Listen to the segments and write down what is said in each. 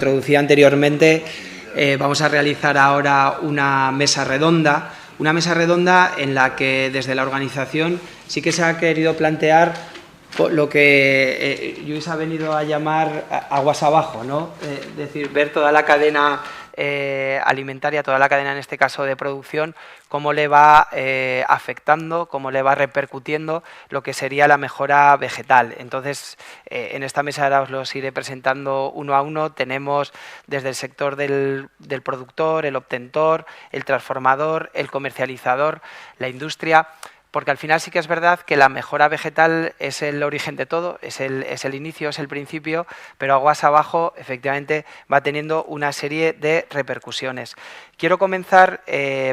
Introducía anteriormente, vamos a realizar ahora una mesa redonda en la que desde la organización sí que se ha querido plantear lo que Luis ha venido a llamar aguas abajo, ¿no? Es decir, ver toda la cadena alimentaria, toda la cadena en este caso de producción, cómo le va afectando, cómo le va repercutiendo lo que sería la mejora vegetal. Entonces, en esta mesa ahora os los iré presentando uno a uno. Tenemos desde el sector del productor, el obtentor, el transformador, el comercializador, la industria. Porque al final sí que es verdad que la mejora vegetal es el origen de todo, es el inicio, es el principio, pero aguas abajo efectivamente va teniendo una serie de repercusiones. Quiero comenzar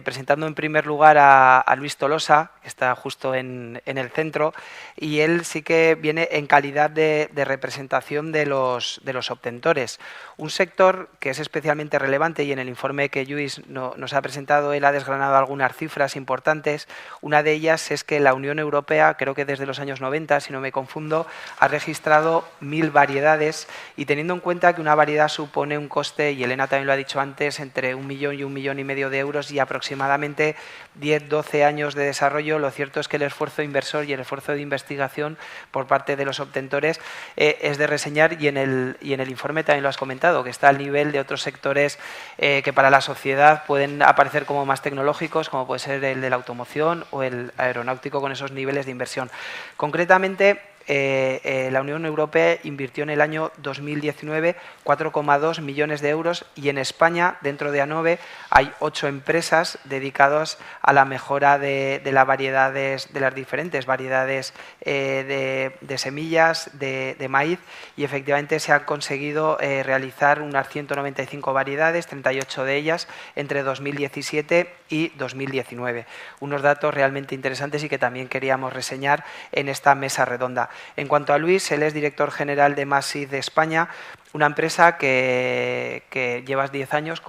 presentando en primer lugar a Luis Tolosa, que está justo en el centro, y él sí que viene en calidad de representación de los obtentores. Un sector que es especialmente relevante, y en el informe que Luis nos ha presentado él ha desgranado algunas cifras importantes. Una de ellas es que la Unión Europea, creo que desde los años 90, si no me confundo, ha registrado 1000 variedades, y teniendo en cuenta que una variedad supone un coste, y Elena también lo ha dicho antes, entre 1 millón y 1,5 millones de euros y aproximadamente 10-12 años de desarrollo, lo cierto es que el esfuerzo inversor y el esfuerzo de investigación por parte de los obtentores es de reseñar, y en el informe también lo has comentado, que está al nivel de otros sectores que para la sociedad pueden aparecer como más tecnológicos, como puede ser el de la automoción o el aeronáutico, con esos niveles de inversión. Concretamente, la Unión Europea invirtió en el año 2019 4,2 millones de euros, y en España, dentro de ANOVE, hay 8 empresas dedicadas a la mejora de las variedades, de las diferentes variedades de semillas de maíz, y efectivamente se han conseguido realizar unas 195 variedades, 38 de ellas entre 2017 y 2019. Unos datos realmente interesantes y que también queríamos reseñar en esta mesa redonda. En cuanto a Luis, él es director general de Massive de España, una empresa que llevas 10 años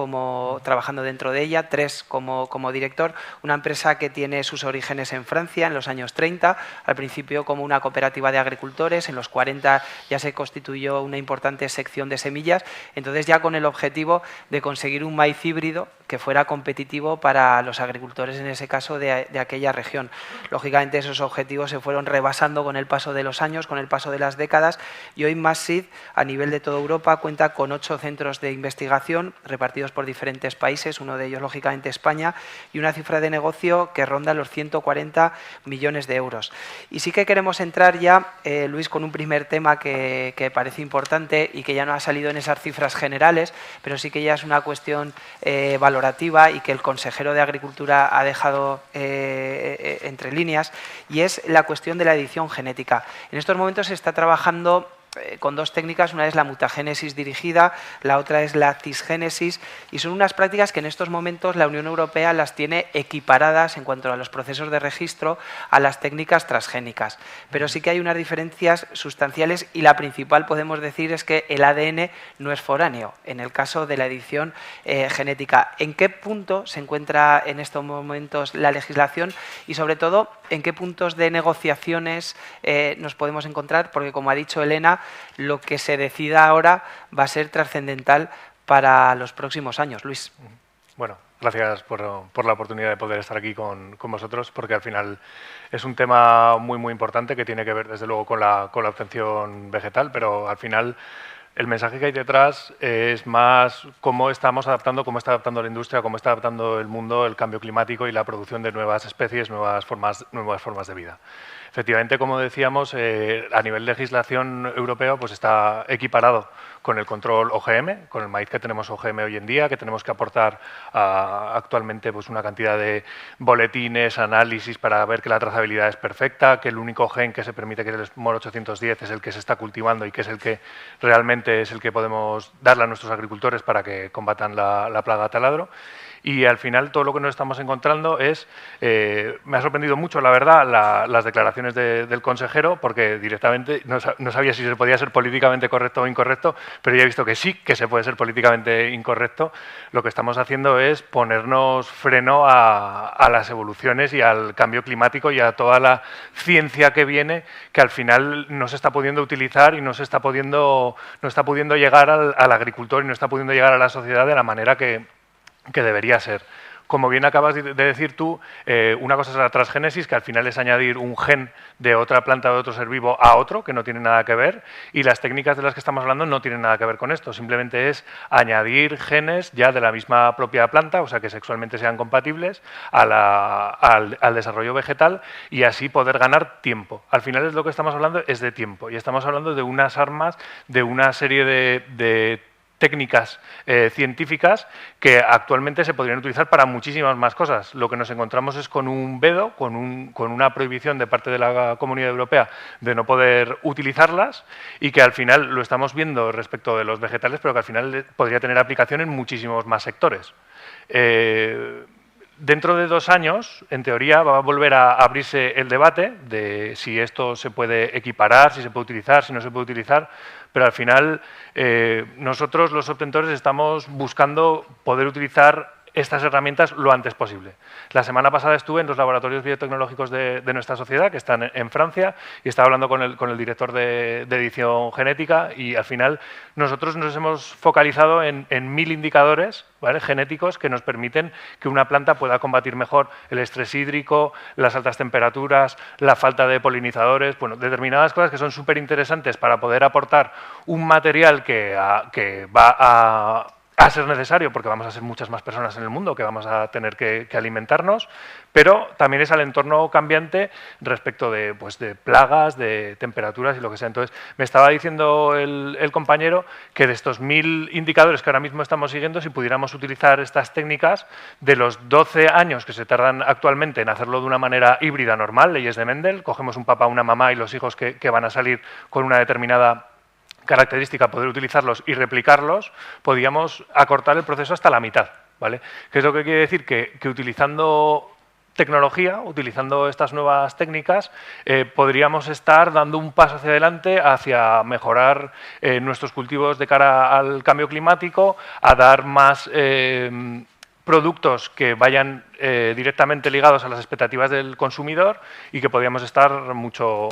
trabajando dentro de ella, 3 como director, una empresa que tiene sus orígenes en Francia en los años 30, al principio como una cooperativa de agricultores, en los 40 ya se constituyó una importante sección de semillas, entonces ya con el objetivo de conseguir un maíz híbrido que fuera competitivo para los agricultores, en ese caso de aquella región. Lógicamente esos objetivos se fueron rebasando con el paso de los años, con el paso de las décadas, y hoy Massive, a nivel de toda Europa, cuenta con 8 centros de investigación repartidos por diferentes países, uno de ellos lógicamente España, y una cifra de negocio que ronda los 140 millones de euros. Y sí que queremos entrar ya, Luis, con un primer tema que parece importante y que ya no ha salido en esas cifras generales, pero sí que ya es una cuestión valorativa y que el consejero de Agricultura ha dejado entre líneas, y es la cuestión de la edición genética. En estos momentos se está trabajando con 2 técnicas, una es la mutagénesis dirigida, la otra es la cisgénesis, y son unas prácticas que en estos momentos la Unión Europea las tiene equiparadas en cuanto a los procesos de registro a las técnicas transgénicas. Pero sí que hay unas diferencias sustanciales, y la principal, podemos decir, es que el ADN no es foráneo en el caso de la edición genética. ¿En qué punto se encuentra en estos momentos la legislación, y sobre todo en qué puntos de negociaciones nos podemos encontrar? Porque, como ha dicho Elena, lo que se decida ahora va a ser trascendental para los próximos años. Luis. Bueno, gracias por la oportunidad de poder estar aquí con vosotros, porque al final es un tema muy importante que tiene que ver, desde luego, con la obtención vegetal, pero al final el mensaje que hay detrás es más cómo estamos adaptando, cómo está adaptando la industria, cómo está adaptando el mundo, el cambio climático y la producción de nuevas especies, nuevas formas de vida. Efectivamente, como decíamos, a nivel de legislación europeo, pues está equiparado con el control OGM, con el maíz que tenemos OGM hoy en día, que tenemos que aportar actualmente pues una cantidad de boletines, análisis para ver que la trazabilidad es perfecta, que el único gen que se permite, que es el MOR 810, es el que se está cultivando y que es el que realmente es el que podemos darle a nuestros agricultores para que combatan la plaga taladro. Y al final todo lo que nos estamos encontrando es, me ha sorprendido mucho, la verdad, las declaraciones del consejero, porque directamente no sabía si se podía ser políticamente correcto o incorrecto, pero ya he visto que sí, que se puede ser políticamente incorrecto. Lo que estamos haciendo es ponernos freno a las evoluciones y al cambio climático y a toda la ciencia que viene, que al final no se está pudiendo utilizar y no está pudiendo llegar al agricultor y no está pudiendo llegar a la sociedad de la manera que debería ser. Como bien acabas de decir tú, una cosa es la transgénesis, que al final es añadir un gen de otra planta o de otro ser vivo a otro, que no tiene nada que ver, y las técnicas de las que estamos hablando no tienen nada que ver con esto, simplemente es añadir genes ya de la misma propia planta, o sea, que sexualmente sean compatibles al desarrollo vegetal y así poder ganar tiempo. Al final es lo que estamos hablando, es de tiempo, y estamos hablando de unas armas, de una serie de técnicas científicas que actualmente se podrían utilizar para muchísimas más cosas. Lo que nos encontramos es con un veto, con una prohibición de parte de la Comunidad Europea de no poder utilizarlas y que al final lo estamos viendo respecto de los vegetales, pero que al final podría tener aplicación en muchísimos más sectores. Dentro de 2 años, en teoría, va a volver a abrirse el debate de si esto se puede equiparar, si se puede utilizar, si no se puede utilizar, pero al final nosotros, los obtentores, estamos buscando poder utilizar estas herramientas lo antes posible. La semana pasada estuve en los laboratorios biotecnológicos de nuestra sociedad, que están en Francia, y estaba hablando con el director de edición genética y al final nosotros nos hemos focalizado en 1000 indicadores, ¿vale?, genéticos que nos permiten que una planta pueda combatir mejor el estrés hídrico, las altas temperaturas, la falta de polinizadores, bueno, determinadas cosas que son súper interesantes para poder aportar un material que va a ser necesario, porque vamos a ser muchas más personas en el mundo que vamos a tener que alimentarnos, pero también es al entorno cambiante respecto de plagas, de temperaturas y lo que sea. Entonces, me estaba diciendo el compañero que de estos 1000 indicadores que ahora mismo estamos siguiendo, si pudiéramos utilizar estas técnicas, de los 12 años que se tardan actualmente en hacerlo de una manera híbrida normal, leyes de Mendel, cogemos un papá, una mamá y los hijos que van a salir con una determinada característica, poder utilizarlos y replicarlos, podíamos acortar el proceso hasta la mitad, ¿vale? ¿Qué es lo que quiere decir? Que utilizando tecnología, utilizando estas nuevas técnicas, podríamos estar dando un paso hacia adelante hacia mejorar nuestros cultivos de cara al cambio climático, a dar más productos que vayan directamente ligados a las expectativas del consumidor y que podríamos estar mucho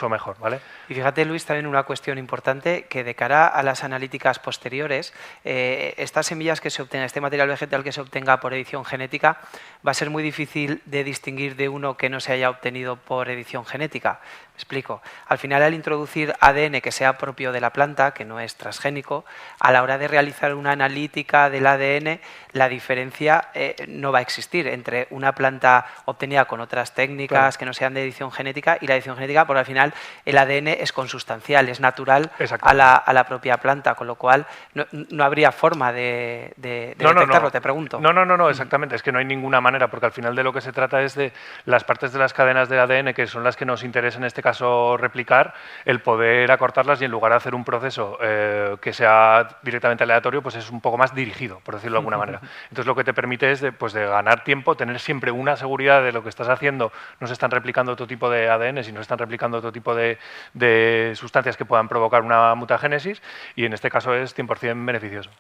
mejor, ¿vale? Y fíjate, Luis, también una cuestión importante, que de cara a las analíticas posteriores, estas semillas que se obtengan, este material vegetal que se obtenga por edición genética, va a ser muy difícil de distinguir de uno que no se haya obtenido por edición genética. Me explico. Al final, al introducir ADN que sea propio de la planta, que no es transgénico, a la hora de realizar una analítica del ADN, la diferencia no va a existir entre una planta obtenida con otras técnicas que no sean de edición genética y la edición genética, porque al final el ADN es consustancial, es natural a la propia planta, con lo cual no habría forma de detectarlo, te pregunto. No, exactamente, es que no hay ninguna manera, porque al final de lo que se trata es de las partes de las cadenas del ADN, que son las que nos interesa en este caso replicar, el poder acortarlas y en lugar de hacer un proceso que sea directamente aleatorio, pues es un poco más dirigido, por decirlo de alguna manera. Entonces lo que te permite es de ganar tiempo, tener siempre una seguridad de lo que estás haciendo, no se están replicando otro tipo de ADN, sino se están replicando otro tipo de sustancias que puedan provocar una mutagénesis y en este caso es 100% beneficioso.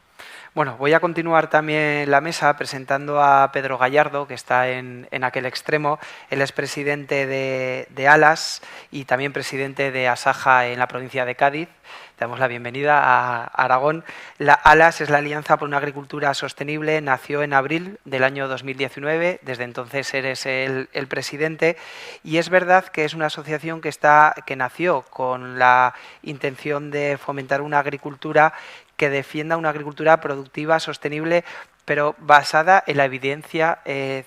Bueno, voy a continuar también la mesa presentando a Pedro Gallardo, que está en aquel extremo. Él es presidente de ALAS y también presidente de Asaja en la provincia de Cádiz. Te damos la bienvenida a Aragón. La ALAS es la Alianza por una Agricultura Sostenible, nació en abril del año 2019, desde entonces eres el presidente, y es verdad que es una asociación que nació con la intención de fomentar una agricultura que defienda una agricultura productiva, sostenible, pero basada en la evidencia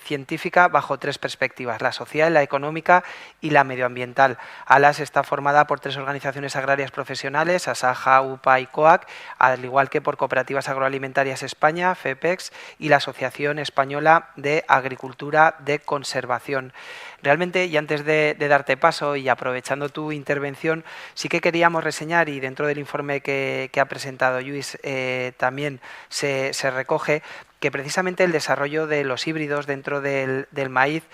científica bajo 3 perspectivas: la social, la económica y la medioambiental. ALAS está formada por 3 organizaciones agrarias profesionales, Asaja, UPA y COAC, al igual que por Cooperativas Agroalimentarias España, FEPEX, y la Asociación Española de Agricultura de Conservación. Realmente, y antes de darte paso y aprovechando tu intervención, sí que queríamos reseñar, y dentro del informe que ha presentado Lluís también se recoge, que precisamente el desarrollo de los híbridos dentro del maíz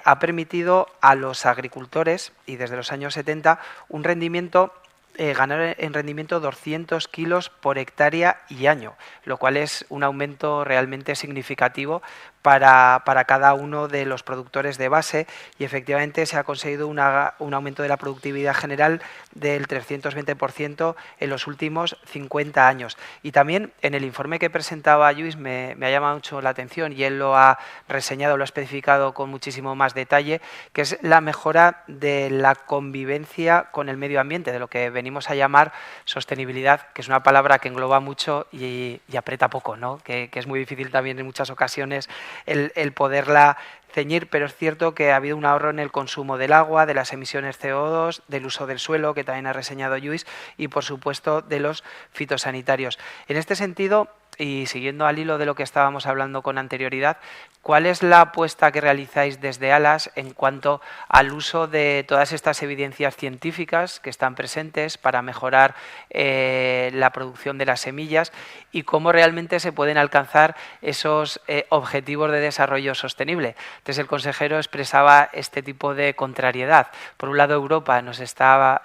ha permitido a los agricultores, y desde los años 70, un rendimiento ganar en rendimiento 200 kilos por hectárea y año, lo cual es un aumento realmente significativo para cada uno de los productores de base, y efectivamente se ha conseguido un aumento de la productividad general del 320% en los últimos 50 años. Y también en el informe que presentaba Lluís me ha llamado mucho la atención, y él lo ha reseñado, lo ha especificado con muchísimo más detalle, que es la mejora de la convivencia con el medio ambiente, de lo que venimos a llamar sostenibilidad, que es una palabra que engloba mucho y aprieta poco, ¿no? Que es muy difícil también en muchas ocasiones el poderla ceñir, pero es cierto que ha habido un ahorro en el consumo del agua, de las emisiones CO2, del uso del suelo, que también ha reseñado Lluís, y por supuesto de los fitosanitarios. En este sentido, y siguiendo al hilo de lo que estábamos hablando con anterioridad, ¿cuál es la apuesta que realizáis desde ALAS en cuanto al uso de todas estas evidencias científicas que están presentes para mejorar la producción de las semillas, y cómo realmente se pueden alcanzar esos objetivos de desarrollo sostenible? Entonces el consejero expresaba este tipo de contrariedad. Por un lado, Europa nos estaba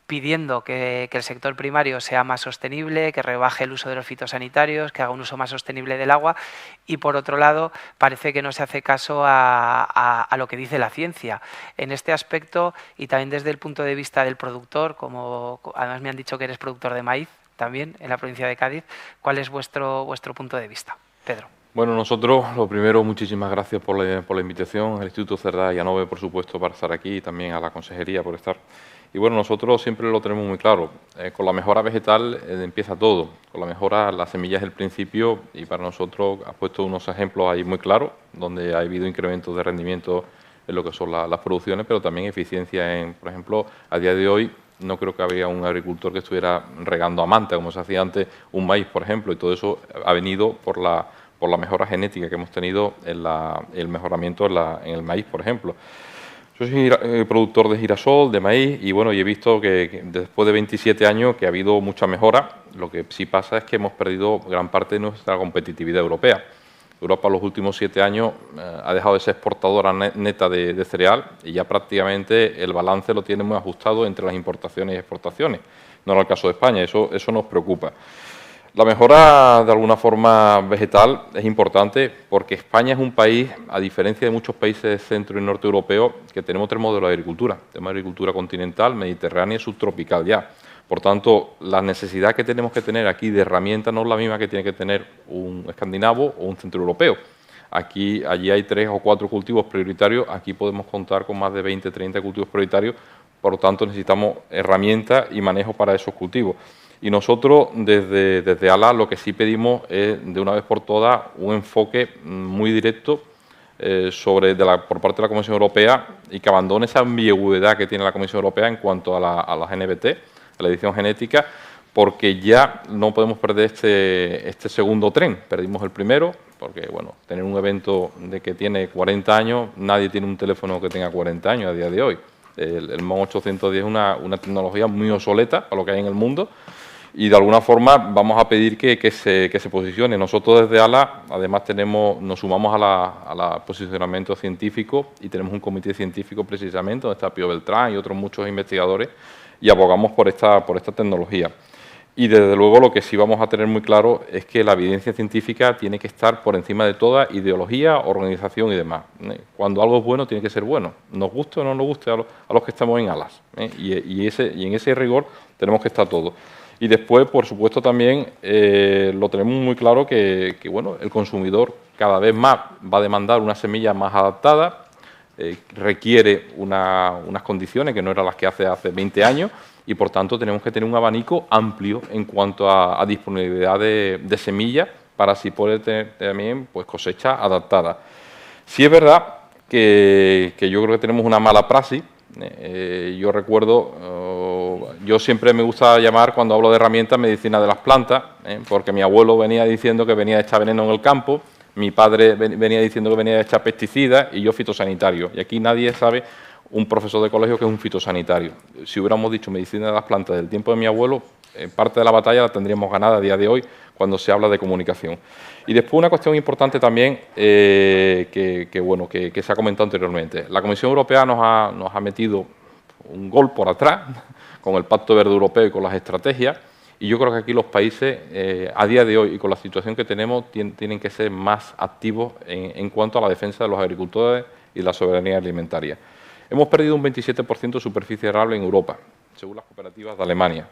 pidiendo que el sector primario sea más sostenible, que rebaje el uso de los fitosanitarios, que haga un uso más sostenible del agua, y por otro lado parece que no se hace caso a lo que dice la ciencia. En este aspecto, y también desde el punto de vista del productor, como además me han dicho que eres productor de maíz también en la provincia de Cádiz, ¿cuál es vuestro punto de vista? Pedro. Bueno, nosotros, lo primero, muchísimas gracias por la invitación, al Instituto Cerdá y a Nove, por supuesto, para estar aquí, y también a la Consejería por estar. Y bueno, nosotros siempre lo tenemos muy claro, con la mejora vegetal empieza todo, con la mejora, la semilla es el principio, y para nosotros has puesto unos ejemplos ahí muy claros, donde ha habido incrementos de rendimiento en lo que son las producciones, pero también eficiencia en, por ejemplo, a día de hoy, no creo que había un agricultor que estuviera regando a manta, como se hacía antes, un maíz, por ejemplo, y todo eso ha venido por la mejora genética que hemos tenido en el mejoramiento en el maíz, por ejemplo. Yo soy productor de girasol, de maíz, y bueno, y he visto que después de 27 años que ha habido mucha mejora. Lo que sí pasa es que hemos perdido gran parte de nuestra competitividad europea. Europa en los últimos 7 años ha dejado de ser exportadora neta de cereal, y ya prácticamente el balance lo tiene muy ajustado entre las importaciones y exportaciones. No era el caso de España, eso nos preocupa. La mejora, de alguna forma, vegetal es importante porque España es un país, a diferencia de muchos países centro y norte europeos, que tenemos 3 modelos de agricultura. Tenemos agricultura continental, mediterránea y subtropical ya. Por tanto, la necesidad que tenemos que tener aquí de herramientas no es la misma que tiene que tener un escandinavo o un centro europeo. Allí hay 3 o 4 cultivos prioritarios, aquí podemos contar con más de 20, 30 cultivos prioritarios, por lo tanto necesitamos herramientas y manejo para esos cultivos. Y nosotros, desde ALA, lo que sí pedimos es, de una vez por todas, un enfoque muy directo por parte de la Comisión Europea, y que abandone esa ambigüedad que tiene la Comisión Europea en cuanto a la GNBT, a la edición genética, porque ya no podemos perder este segundo tren. Perdimos el primero, porque bueno, tener un evento de que tiene 40 años, nadie tiene un teléfono que tenga 40 años a día de hoy. El MON 810 es una tecnología muy obsoleta para lo que hay en el mundo, y de alguna forma vamos a pedir que se posicione. Nosotros desde ALA, además, nos sumamos a la posicionamiento científico, y tenemos un comité científico precisamente, donde está Pío Beltrán y otros muchos investigadores, y abogamos por esta tecnología. Y desde luego lo que sí vamos a tener muy claro es que la evidencia científica tiene que estar por encima de toda ideología, organización y demás. Cuando algo es bueno, tiene que ser bueno, nos guste o no nos guste a los que estamos en ALAS. Y en ese rigor tenemos que estar todos. Y después, por supuesto, también lo tenemos muy claro que bueno, el consumidor cada vez más va a demandar una semilla más adaptada, requiere unas condiciones que no eran las que hace 20 años, y por tanto tenemos que tener un abanico amplio en cuanto a disponibilidad de semillas, para así poder tener también pues, cosecha adaptada. Sí es verdad que yo creo que tenemos una mala praxis. Yo recuerdo, yo siempre me gusta llamar, cuando hablo de herramientas, medicina de las plantas, porque mi abuelo venía diciendo que venía a echar veneno en el campo, mi padre venía diciendo que venía a echar pesticidas, y yo fitosanitario. Y aquí nadie sabe, un profesor de colegio, que es un fitosanitario. Si hubiéramos dicho medicina de las plantas del tiempo de mi abuelo, parte de la batalla la tendríamos ganada a día de hoy cuando se habla de comunicación. Y después una cuestión importante también que se ha comentado anteriormente. La Comisión Europea nos ha metido un gol por atrás con el Pacto Verde Europeo y con las estrategias, y yo creo que aquí los países, a día de hoy y con la situación que tenemos, tienen que ser más activos en cuanto a la defensa de los agricultores y la soberanía alimentaria. Hemos perdido un 27% de superficie arable en Europa, según las cooperativas de Alemania.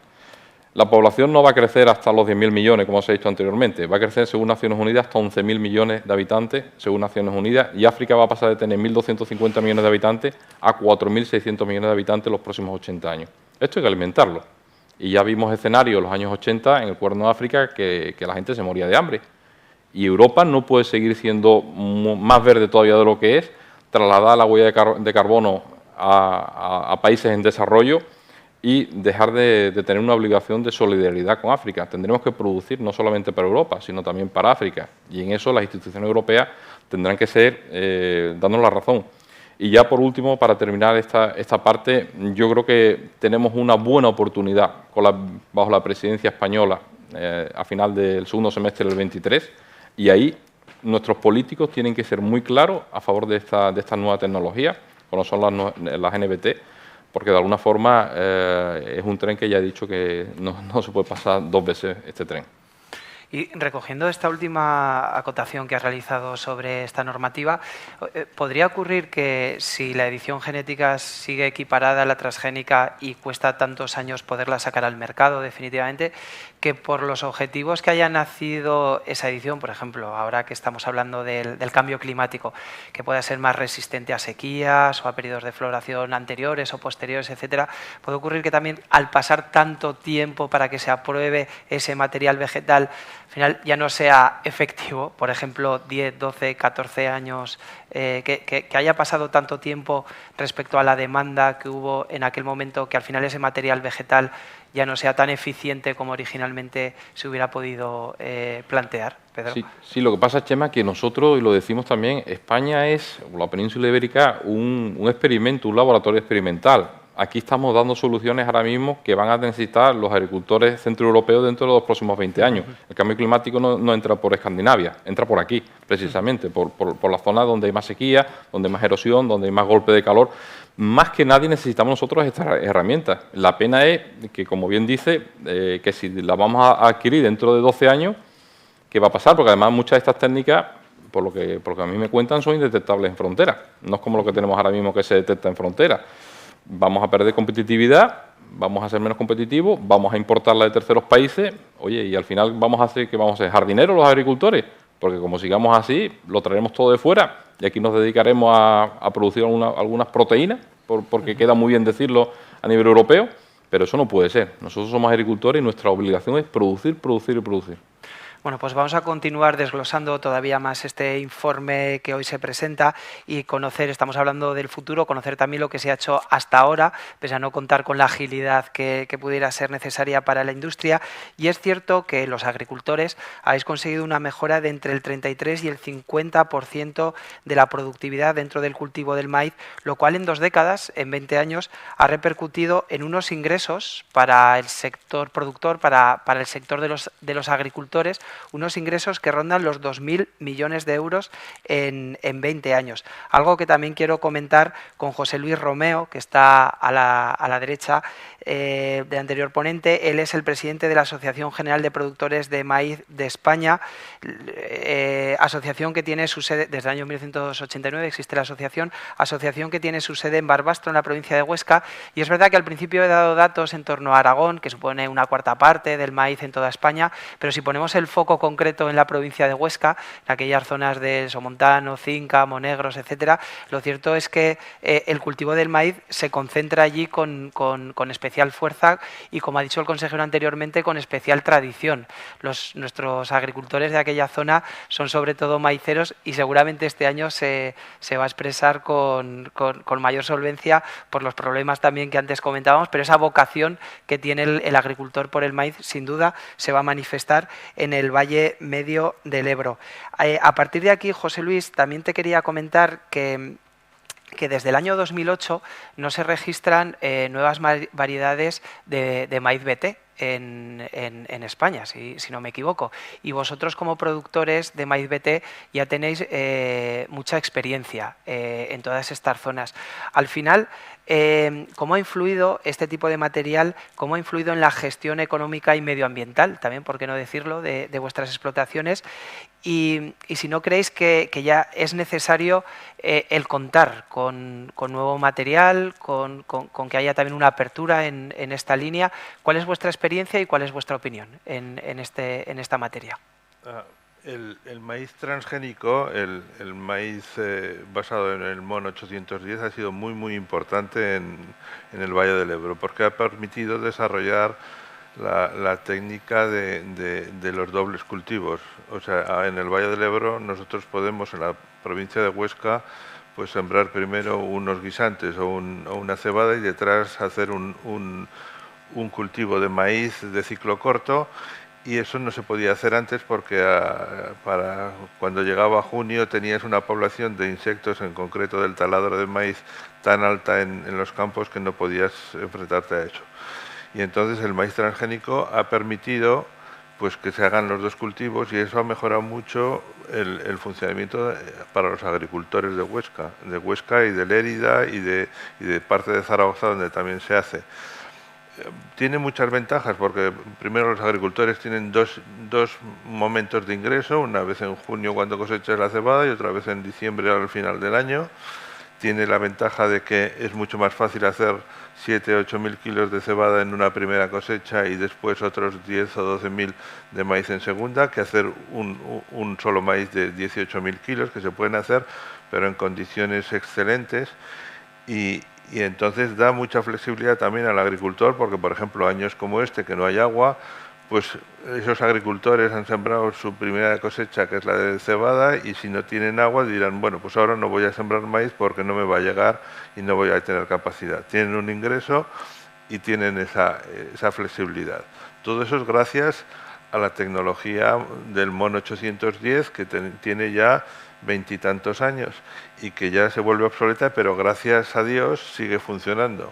La población no va a crecer hasta los 10.000 millones, como se ha dicho anteriormente. Va a crecer, según Naciones Unidas, hasta 11.000 millones de habitantes, según Naciones Unidas, y África va a pasar de tener 1.250 millones de habitantes a 4.600 millones de habitantes en los próximos 80 años. Esto hay que alimentarlo. Y ya vimos escenarios en los años 80 en el Cuerno de África que la gente se moría de hambre. Y Europa no puede seguir siendo más verde todavía de lo que es, trasladar la huella de carbono a países en desarrollo y dejar de tener una obligación de solidaridad con África. Tendremos que producir no solamente para Europa, sino también para África. Y en eso las instituciones europeas tendrán que ser, dándonos la razón. Y ya por último, para terminar esta parte, yo creo que tenemos una buena oportunidad bajo la presidencia española a final del segundo semestre del 23, y ahí nuestros políticos tienen que ser muy claros a favor de esta nueva tecnología, como son las NBT, porque de alguna forma es un tren que ya he dicho que no se puede pasar dos veces este tren. Y recogiendo esta última acotación que has realizado sobre esta normativa, ¿podría ocurrir que si la edición genética sigue equiparada a la transgénica y cuesta tantos años poderla sacar al mercado definitivamente, que por los objetivos que haya nacido esa edición, por ejemplo, ahora que estamos hablando del cambio climático, que pueda ser más resistente a sequías o a periodos de floración anteriores o posteriores, etcétera, puede ocurrir que también al pasar tanto tiempo para que se apruebe ese material vegetal, al final ya no sea efectivo, por ejemplo, 10, 12, 14 años, que haya pasado tanto tiempo respecto a la demanda que hubo en aquel momento, que al final ese material vegetal ya no sea tan eficiente como originalmente se hubiera podido plantear, Pedro? Sí, lo que pasa, Chema, que nosotros, y lo decimos también, España es, la península ibérica, un experimento, un laboratorio experimental. Aquí estamos dando soluciones ahora mismo que van a necesitar los agricultores centroeuropeos dentro de los próximos 20 años. El cambio climático no entra por Escandinavia, entra por aquí, precisamente, por la zona donde hay más sequía, donde hay más erosión, donde hay más golpe de calor. Más que nadie necesitamos nosotros estas herramientas. La pena es que, como bien dice, que si las vamos a adquirir dentro de 12 años, ¿qué va a pasar? Porque además muchas de estas técnicas, por lo que a mí me cuentan, son indetectables en frontera. No es como lo que tenemos ahora mismo que se detecta en frontera. Vamos a perder competitividad, vamos a ser menos competitivos, vamos a importarla de terceros países, oye, y al final vamos a hacer jardineros los agricultores, porque como sigamos así, lo traeremos todo de fuera y aquí nos dedicaremos a producir algunas proteínas, porque queda muy bien decirlo a nivel europeo, pero eso no puede ser. Nosotros somos agricultores y nuestra obligación es producir, producir y producir. Bueno, pues vamos a continuar desglosando todavía más este informe que hoy se presenta y conocer, estamos hablando del futuro, conocer también lo que se ha hecho hasta ahora, pese a no contar con la agilidad que pudiera ser necesaria para la industria. Y es cierto que los agricultores habéis conseguido una mejora de entre el 33 y el 50% de la productividad dentro del cultivo del maíz, lo cual en 2 décadas, en 20 años, ha repercutido en unos ingresos para el sector productor, para el sector de los agricultores, unos ingresos que rondan los 2.000 millones de euros en 20 años. Algo que también quiero comentar con José Luis Romeo, que está a la derecha del anterior ponente. Él es el presidente de la Asociación General de Productores de Maíz de España, asociación que tiene su sede, desde el año 1989 existe la asociación que tiene su sede en Barbastro, en la provincia de Huesca, y es verdad que al principio he dado datos en torno a Aragón, que supone una 1/4 parte del maíz en toda España, pero si ponemos el foco concreto en la provincia de Huesca, en aquellas zonas de Somontano, Cinca, Monegros, etcétera, lo cierto es que el cultivo del maíz se concentra allí con especial fuerza y, como ha dicho el consejero anteriormente, con especial tradición. Nuestros agricultores de aquella zona son sobre todo maiceros y seguramente este año se va a expresar con mayor solvencia por los problemas también que antes comentábamos, pero esa vocación que tiene el agricultor por el maíz sin duda se va a manifestar en el Valle Medio del Ebro. A partir de aquí, José Luis, también te quería comentar que desde el año 2008 no se registran nuevas variedades de maíz BT. en España, si no me equivoco. Y vosotros como productores de maíz BT ya tenéis mucha experiencia en todas estas zonas. Al final, ¿cómo ha influido este tipo de material, cómo ha influido en la gestión económica y medioambiental, también, por qué no decirlo, de vuestras explotaciones? Y si no creéis que ya es necesario el contar con nuevo material, con que haya también una apertura en esta línea, ¿cuál es vuestra experiencia y cuál es vuestra opinión en esta materia? El maíz transgénico, el maíz basado en el MON 810 ha sido muy importante en el Valle del Ebro porque ha permitido desarrollar la técnica de los dobles cultivos. O sea, en el Valle del Ebro nosotros podemos en la provincia de Huesca pues sembrar primero unos guisantes o una cebada y detrás hacer un cultivo de maíz de ciclo corto. Y eso no se podía hacer antes porque para cuando llegaba junio tenías una población de insectos, en concreto del taladro de maíz, tan alta en los campos que no podías enfrentarte a eso. Y entonces el maíz transgénico ha permitido pues que se hagan los dos cultivos y eso ha mejorado mucho el funcionamiento para los agricultores de Huesca y de Lérida y de parte de Zaragoza, donde también se hace. Tiene muchas ventajas porque primero los agricultores tienen dos momentos de ingreso, una vez en junio cuando cosechas la cebada y otra vez en diciembre al final del año. Tiene la ventaja de que es mucho más fácil hacer 7.000 o 8.000 kilos de cebada en una primera cosecha y después otros 10 o 12.000 de maíz en segunda, que hacer un solo maíz de 18.000 kilos, que se pueden hacer, pero en condiciones excelentes. Y entonces da mucha flexibilidad también al agricultor, porque por ejemplo años como este, que no hay agua, pues esos agricultores han sembrado su primera cosecha, que es la de cebada, y si no tienen agua dirán, bueno, pues ahora no voy a sembrar maíz porque no me va a llegar y no voy a tener capacidad. Tienen un ingreso y tienen esa flexibilidad. Todo eso es gracias a la tecnología del MON 810, que tiene ya 20 y tantos años y que ya se vuelve obsoleta, pero gracias a Dios sigue funcionando.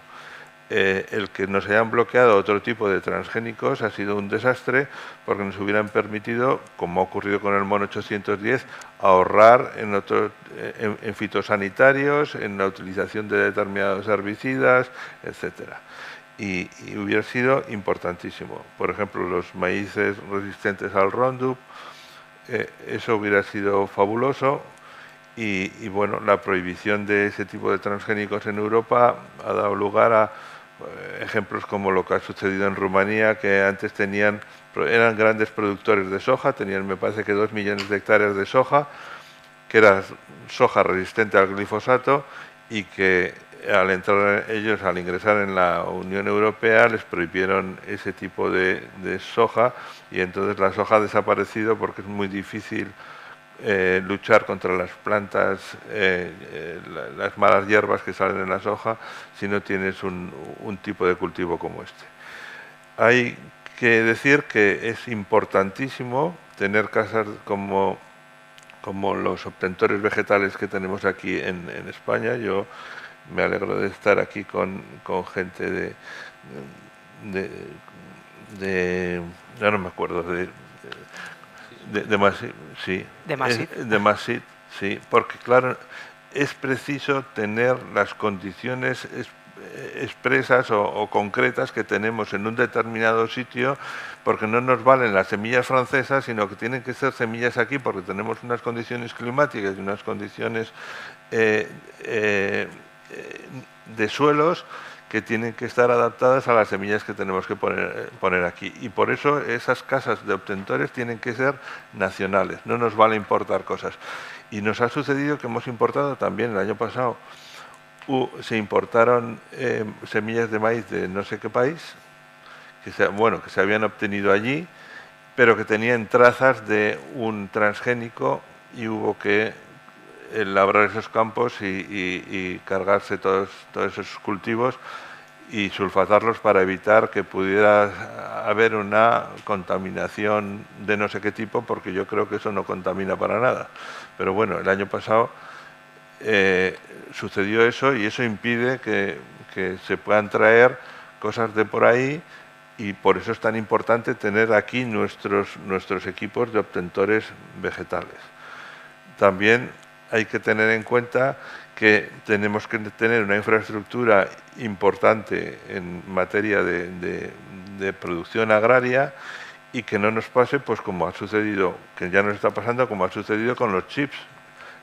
El que nos hayan bloqueado otro tipo de transgénicos ha sido un desastre porque nos hubieran permitido, como ha ocurrido con el MON 810, ahorrar en fitosanitarios, en la utilización de determinados herbicidas, etcétera. Y hubiera sido importantísimo. Por ejemplo, los maíces resistentes al Roundup, eso hubiera sido fabuloso. Y bueno, la prohibición de ese tipo de transgénicos en Europa ha dado lugar a ejemplos como lo que ha sucedido en Rumanía, que antes eran grandes productores de soja, tenían me parece que 2 millones de hectáreas de soja, que era soja resistente al glifosato y que al ingresar en la Unión Europea les prohibieron ese tipo de soja y entonces la soja ha desaparecido porque es muy difícil luchar contra las plantas, las malas hierbas que salen en la soja si no tienes un tipo de cultivo como este. Hay que decir que es importantísimo tener casas como los obtentores vegetales que tenemos aquí en España. Yo me alegro de estar aquí con gente ya no me acuerdo de Masip, sí, porque claro, es preciso tener las condiciones expresas o concretas que tenemos en un determinado sitio, porque no nos valen las semillas francesas, sino que tienen que ser semillas aquí, porque tenemos unas condiciones climáticas y unas condiciones de suelos que tienen que estar adaptadas a las semillas que tenemos que poner aquí. Y por eso esas casas de obtentores tienen que ser nacionales, no nos vale importar cosas. Y nos ha sucedido que hemos importado también el año pasado, se importaron semillas de maíz de no sé qué país, que se habían obtenido allí, pero que tenían trazas de un transgénico y hubo que labrar esos campos y cargarse todos esos cultivos y sulfatarlos para evitar que pudiera haber una contaminación de no sé qué tipo, porque yo creo que eso no contamina para nada. Pero bueno, el año pasado sucedió eso y eso impide que se puedan traer cosas de por ahí y por eso es tan importante tener aquí nuestros equipos de obtentores vegetales. También hay que tener en cuenta que tenemos que tener una infraestructura importante en materia de producción agraria y que no nos pase, pues como ha sucedido, que ya nos está pasando, como ha sucedido con los chips.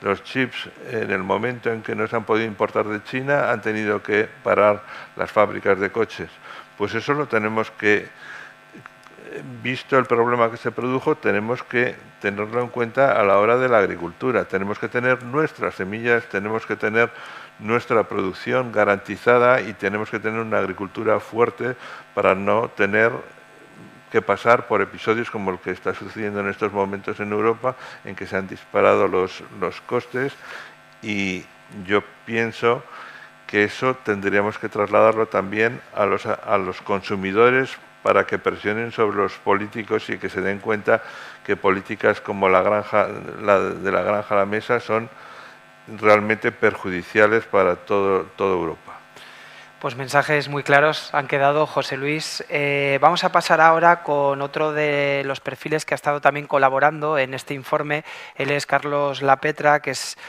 Los chips, en el momento en que no se han podido importar de China, han tenido que parar las fábricas de coches. Pues eso lo tenemos que, visto el problema que se produjo, tenemos que tenerlo en cuenta a la hora de la agricultura. Tenemos que tener nuestras semillas, tenemos que tener nuestra producción garantizada y tenemos que tener una agricultura fuerte para no tener que pasar por episodios como el que está sucediendo en estos momentos en Europa, en que se han disparado los costes, y yo pienso que eso tendríamos que trasladarlo también a los consumidores para que presionen sobre los políticos y que se den cuenta que políticas como de la granja a la mesa son realmente perjudiciales para toda Europa. Pues mensajes muy claros han quedado, José Luis. Vamos a pasar ahora con otro de los perfiles que ha estado también colaborando en este informe. Él es Carlos Lapetra, que es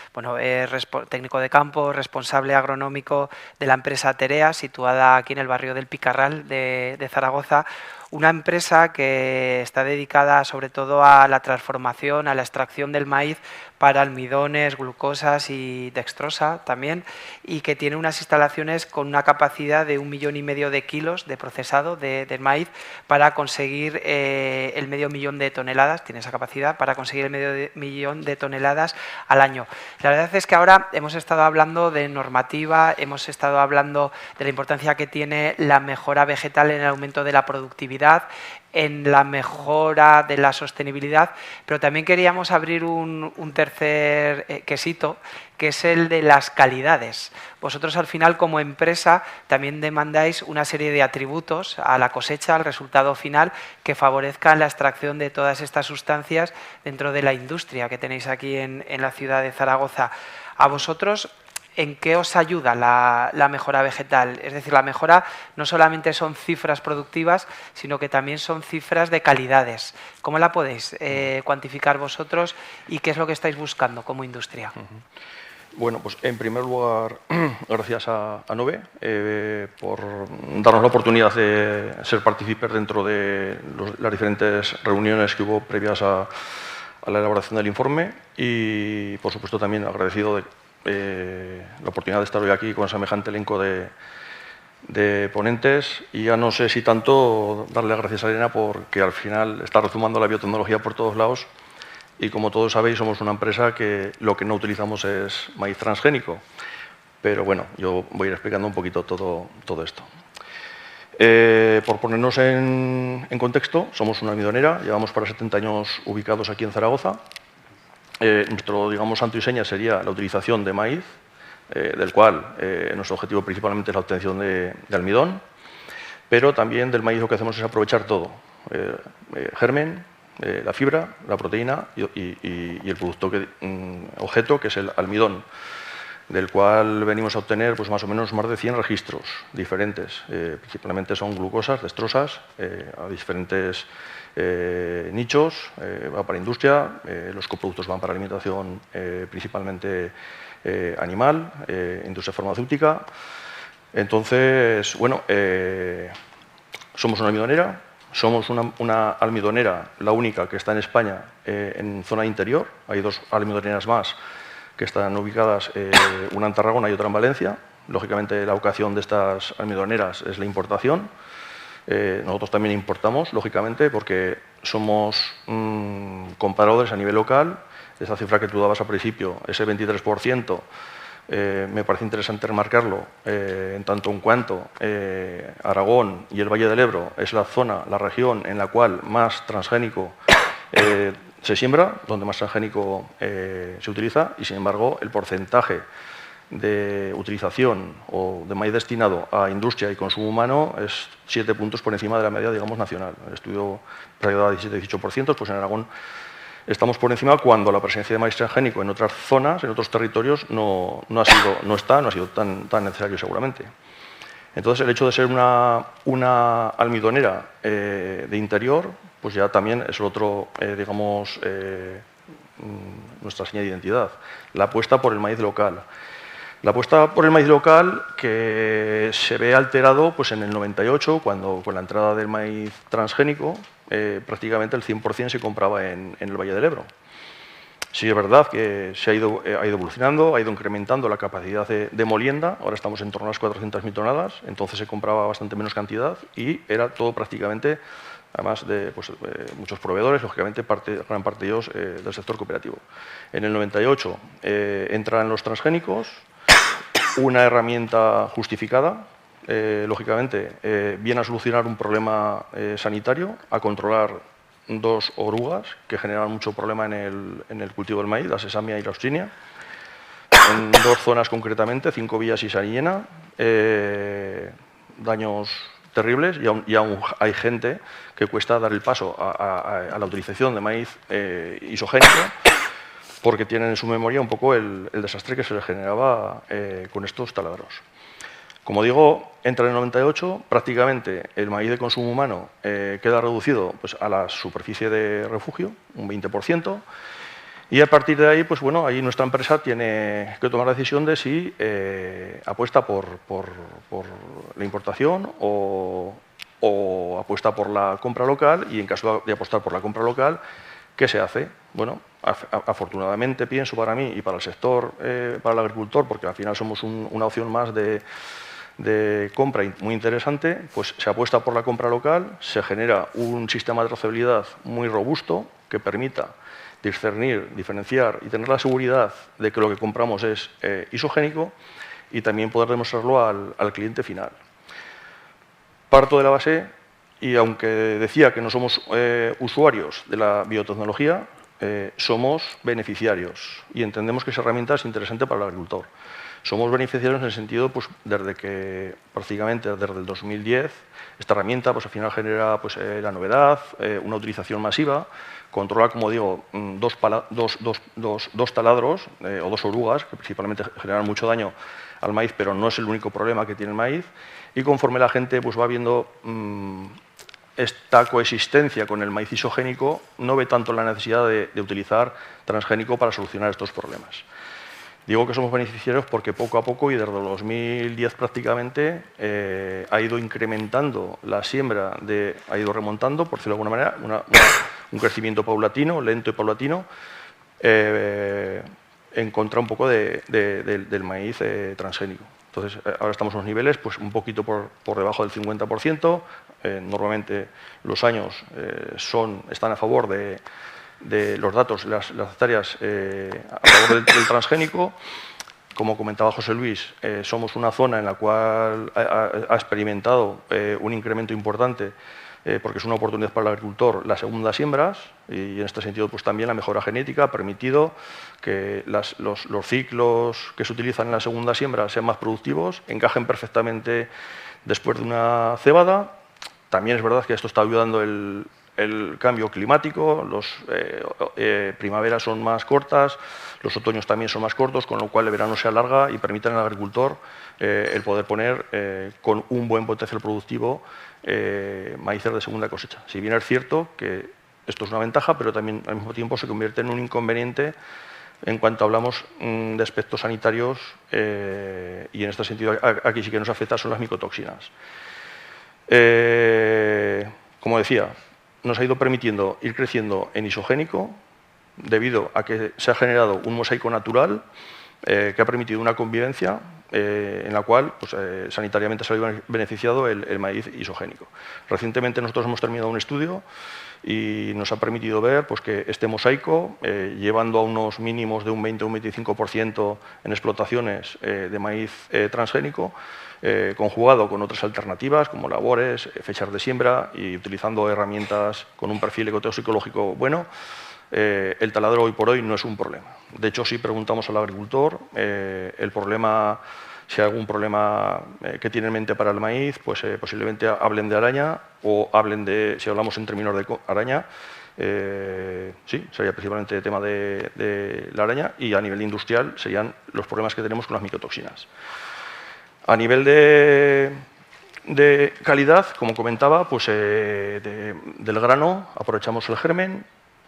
técnico de campo, responsable agronómico de la empresa Terea, situada aquí en el barrio del Picarral de Zaragoza. Una empresa que está dedicada sobre todo a la transformación, a la extracción del maíz para almidones, glucosas y dextrosa también, y que tiene unas instalaciones con una capacidad de 1,5 millones de kilos de procesado del maíz para conseguir el 500.000 de toneladas, tiene esa capacidad para conseguir el 500.000 de toneladas al año. La verdad es que ahora hemos estado hablando de normativa, hemos estado hablando de la importancia que tiene la mejora vegetal en el aumento de la productividad, en la mejora de la sostenibilidad, pero también queríamos abrir un tercer quesito, que es el de las calidades. Vosotros al final como empresa también demandáis una serie de atributos a la cosecha, al resultado final, que favorezcan la extracción de todas estas sustancias dentro de la industria que tenéis aquí en la ciudad de Zaragoza. A vosotros, ¿en qué os ayuda la mejora vegetal? Es decir, la mejora no solamente son cifras productivas, sino que también son cifras de calidades. ¿Cómo la podéis cuantificar vosotros y qué es lo que estáis buscando como industria? Bueno, pues en primer lugar, gracias a ANOVE por darnos la oportunidad de ser partícipes dentro de las diferentes reuniones que hubo previas a la elaboración del informe, y por supuesto también agradecido de la oportunidad de estar hoy aquí con semejante elenco de ponentes, y ya no sé si tanto darle las gracias a Elena porque al final está retomando la biotecnología por todos lados, y como todos sabéis somos una empresa que lo que no utilizamos es maíz transgénico, pero bueno, yo voy a ir explicando un poquito todo esto. Por ponernos en contexto, somos una almidonera, llevamos para 70 años ubicados aquí en Zaragoza. Nuestro, digamos, santo y seña sería la utilización de maíz, del cual nuestro objetivo principalmente es la obtención de almidón, pero también del maíz lo que hacemos es aprovechar todo, germen, la fibra, la proteína y el producto objeto, que es el almidón, del cual venimos a obtener pues, más o menos más de 100 registros diferentes. Principalmente son glucosas, dextrosas, a diferentes nichos, va para industria, los coproductos van para alimentación principalmente animal, industria farmacéutica. Entonces, bueno, somos una almidonera, somos una almidonera, la única que está en España en zona interior. Hay 2 almidoneras más que están ubicadas, una en Tarragona y otra en Valencia. Lógicamente la vocación de estas almidoneras es la importación. Nosotros también importamos, lógicamente, porque somos comparadores a nivel local. Esa cifra que tú dabas al principio, ese 23%, me parece interesante remarcarlo, en tanto en cuanto Aragón y el Valle del Ebro es la zona, la región en la cual más transgénico se siembra, donde más transgénico se utiliza, y sin embargo el porcentaje de utilización o de maíz destinado a industria y consumo humano es 7 puntos por encima de la media, digamos, nacional. El estudio da 17-18%, pues en Aragón estamos por encima, cuando la presencia de maíz transgénico en otras zonas, en otros territorios, no ha sido tan necesario seguramente. Entonces, el hecho de ser una almidonera de interior, pues ya también es el otro, digamos, nuestra seña de identidad. La apuesta por el maíz local. La apuesta por el maíz local que se ve alterado pues, en el 98, cuando con la entrada del maíz transgénico, prácticamente el 100% se compraba en el Valle del Ebro. Sí, es verdad que se ha ido evolucionando, ha ido incrementando la capacidad de molienda, ahora estamos en torno a las 400.000 toneladas, entonces se compraba bastante menos cantidad y era todo prácticamente, además de pues, muchos proveedores, lógicamente gran parte de ellos del sector cooperativo. En el 98 entran los transgénicos, una herramienta justificada, lógicamente, viene a solucionar un problema sanitario, a controlar dos orugas que generan mucho problema en el cultivo del maíz, la sesamia y la auxinia, en dos zonas concretamente, Cincovillas y Sarillena, daños terribles y aún hay gente que cuesta dar el paso a la utilización de maíz isogénico porque tienen en su memoria un poco el desastre que se les generaba con estos taladros. Como digo, entra en el 98, prácticamente el maíz de consumo humano queda reducido pues, a la superficie de refugio, un 20%, y a partir de ahí, pues bueno, ahí nuestra empresa tiene que tomar la decisión de si apuesta por la importación o apuesta por la compra local, y en caso de apostar por la compra local, ¿qué se hace? Bueno, afortunadamente pienso para mí y para el sector, para el agricultor, porque al final somos una opción más de compra muy interesante, pues se apuesta por la compra local, se genera un sistema de trazabilidad muy robusto que permita discernir, diferenciar y tener la seguridad de que lo que compramos es isogénico y también poder demostrarlo al cliente final. Parto de la base, y aunque decía que no somos usuarios de la biotecnología, somos beneficiarios y entendemos que esa herramienta es interesante para el agricultor. Somos beneficiarios en el sentido, pues, desde que prácticamente desde el 2010 esta herramienta pues, al final genera pues, la novedad, una utilización masiva, controla, como digo, dos taladros o dos orugas, que principalmente generan mucho daño al maíz, pero no es el único problema que tiene el maíz, y conforme la gente pues, va viendo esta coexistencia con el maíz isogénico, no ve tanto la necesidad de utilizar transgénico para solucionar estos problemas. Digo que somos beneficiarios porque poco a poco, y desde el 2010 prácticamente, ha ido incrementando la siembra, ha ido remontando, por decirlo de alguna manera, un crecimiento paulatino, lento y paulatino, en contra un poco del maíz transgénico. Entonces, ahora estamos en unos niveles pues, un poquito por debajo del 50%. Normalmente los años están a favor de los datos, las hectáreas a favor del transgénico. Como comentaba José Luis, somos una zona en la cual ha experimentado un incremento importante porque es una oportunidad para el agricultor las segundas siembras, y en este sentido pues, también la mejora genética ha permitido que los ciclos que se utilizan en la segunda siembra sean más productivos, encajen perfectamente después de una cebada. También es verdad que esto está ayudando el cambio climático, las primaveras son más cortas, los otoños también son más cortos, con lo cual el verano se alarga y permiten al agricultor el poder poner con un buen potencial productivo maíces de segunda cosecha. Si bien es cierto que esto es una ventaja, pero también al mismo tiempo se convierte en un inconveniente en cuanto hablamos de aspectos sanitarios, y en este sentido aquí sí que nos afecta son las micotoxinas. Como decía, nos ha ido permitiendo ir creciendo en isogénico debido a que se ha generado un mosaico natural que ha permitido una convivencia en la cual pues, sanitariamente se ha beneficiado el maíz isogénico. Recientemente nosotros hemos terminado un estudio y nos ha permitido ver pues, que este mosaico, llevando a unos mínimos de un 20 o un 25% en explotaciones de maíz transgénico, conjugado con otras alternativas como labores, fechas de siembra y utilizando herramientas con un perfil ecotoxicológico bueno, el taladro hoy por hoy no es un problema. De hecho, si preguntamos al agricultor el problema, si hay algún problema que tiene en mente para el maíz, pues posiblemente hablen de araña o hablen de, si hablamos en términos de araña, sí, sería principalmente el tema de la araña, y a nivel industrial serían los problemas que tenemos con las micotoxinas. A nivel de De calidad, como comentaba, pues del grano aprovechamos el germen,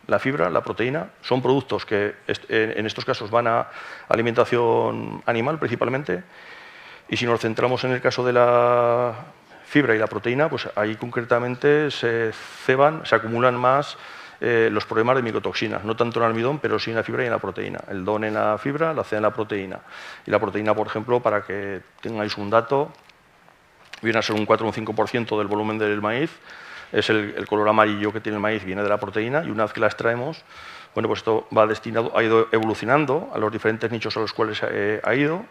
la fibra, la proteína. Son productos que en estos casos van a alimentación animal principalmente. Y si nos centramos en el caso de la fibra y la proteína, pues ahí concretamente se acumulan más los problemas de micotoxinas, no tanto en el almidón, pero sí en la fibra y en la proteína. El DON en la fibra, la C en la proteína. Y la proteína, por ejemplo, para que tengáis un dato, viene a ser un 4 o un 5% del volumen del maíz. Es el color amarillo que tiene el maíz, viene de la proteína, y una vez que la extraemos, bueno, pues esto ha ido evolucionando a los diferentes nichos a los cuales ha ido.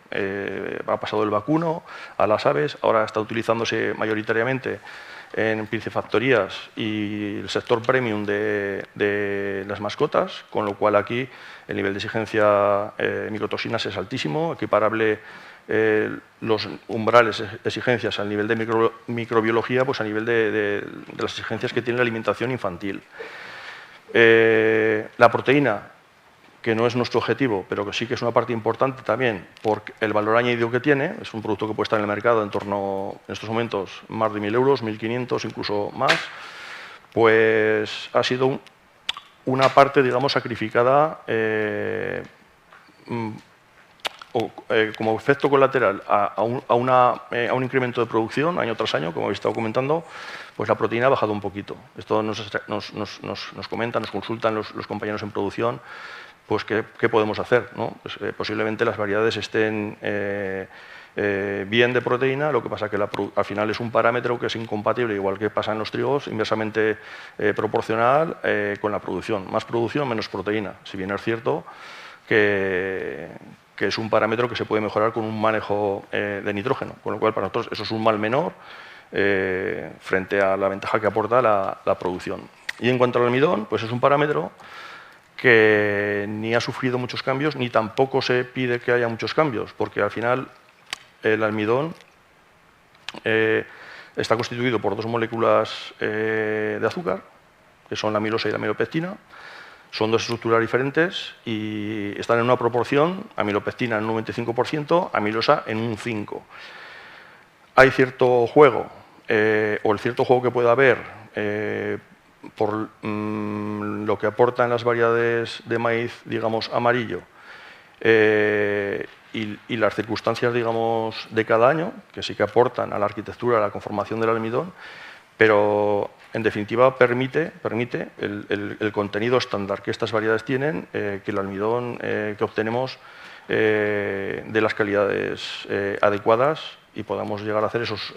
Ha pasado del vacuno a las aves, ahora está utilizándose mayoritariamente en piscifactorías y el sector premium de las mascotas, con lo cual aquí el nivel de exigencia micotoxinas es altísimo, equiparable los umbrales de exigencias al nivel de microbiología, pues a nivel de las exigencias que tiene la alimentación infantil. La proteína, que no es nuestro objetivo, pero que sí que es una parte importante también por el valor añadido que tiene, es un producto que puede estar en el mercado en torno, en estos momentos, más de 1.000 euros, 1.500, incluso más, pues ha sido una parte, digamos, sacrificada como efecto colateral a un incremento de producción año tras año, como habéis estado comentando, pues la proteína ha bajado un poquito. Esto nos comentan, nos consultan los compañeros en producción, pues qué podemos hacer, ¿no? Pues, posiblemente las variedades estén bien de proteína, lo que pasa que al final es un parámetro que es incompatible, igual que pasa en los trigos, inversamente proporcional con la producción. Más producción, menos proteína. Si bien es cierto que es un parámetro que se puede mejorar con un manejo de nitrógeno, con lo cual para nosotros eso es un mal menor frente a la ventaja que aporta la producción. Y en cuanto al almidón, pues es un parámetro que ni ha sufrido muchos cambios, ni tampoco se pide que haya muchos cambios, porque al final el almidón está constituido por dos moléculas de azúcar, que son la amilosa y la amilopectina. Son dos estructuras diferentes y están en una proporción, amilopectina en un 95%, amilosa en un 5%. Hay cierto juego, o el cierto juego que pueda haber por lo que aportan las variedades de maíz, digamos, amarillo, y las circunstancias, digamos, de cada año, que sí que aportan a la arquitectura, a la conformación del almidón, pero en definitiva permite el contenido estándar que estas variedades tienen, que el almidón que obtenemos de las calidades adecuadas y podamos llegar a hacer esos